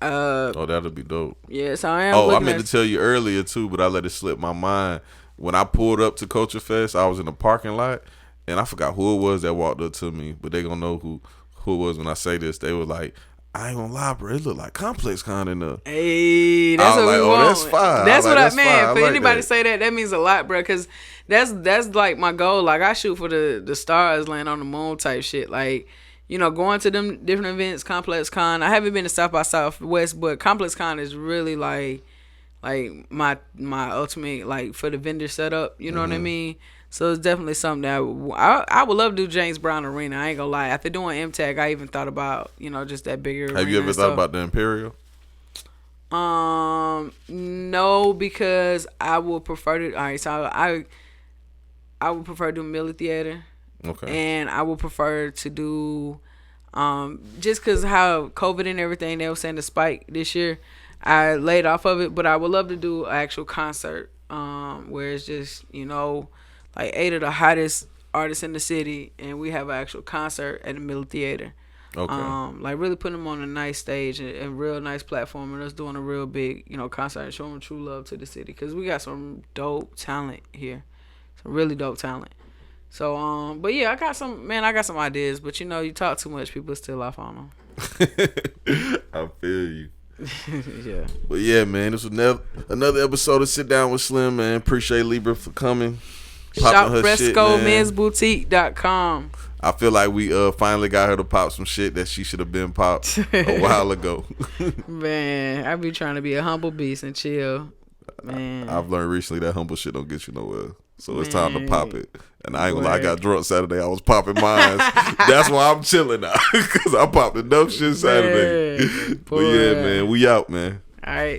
That'll be dope. Yes, I am. I meant to tell you earlier too, but I let it slip my mind. When I pulled up to Culture Fest, I was in the parking lot, and I forgot who it was that walked up to me, but they gonna know who it was when I say this. They were like, I ain't gonna lie, bro. It look like Complex Con in there. Hey, that's what we want. That's fine. That's what that's man. fine. For like anybody that. to say that means a lot, bro. Because that's like my goal. Like I shoot for the stars, land on the moon type shit. Like going to them different events. Complex Con. I haven't been to South by Southwest, but Complex Con is really like my ultimate like for the vendor setup. You know what I mean? So it's definitely something that I would love to do. James Brown Arena. I ain't gonna lie. After doing MTAG, I even thought about just that bigger. Have you ever thought about the Imperial? No, because I would prefer to. All right, so I would prefer to do Miller Theater. Okay. And I would prefer to do, just because how COVID and everything, they were saying the spike this year, I laid off of it. But I would love to do an actual concert, where it's just like 8 of the hottest artists in the city, and we have an actual concert at the Miller Theater. Okay. Like really putting them on a nice stage and real nice platform, and us doing a real big, concert and showing true love to the city, because we got some dope talent here, some really dope talent. So, but yeah, I got some ideas, but you talk too much, people still off on them. I feel you. Yeah. But yeah, man, this was another episode of Sit Down with Slim, man. Appreciate Libra for coming. Shop Fresco mensboutique.com. I feel like we finally got her to pop some shit that she should have been popped a while ago. Man, I be trying to be a humble beast and chill. Man, I've learned recently that humble shit don't get you nowhere. So it's time to pop it. And I ain't gonna lie, I got drunk Saturday. I was popping mine. That's why I'm chilling now. Because I popped enough shit Saturday. But yeah, man, we out, man. All right.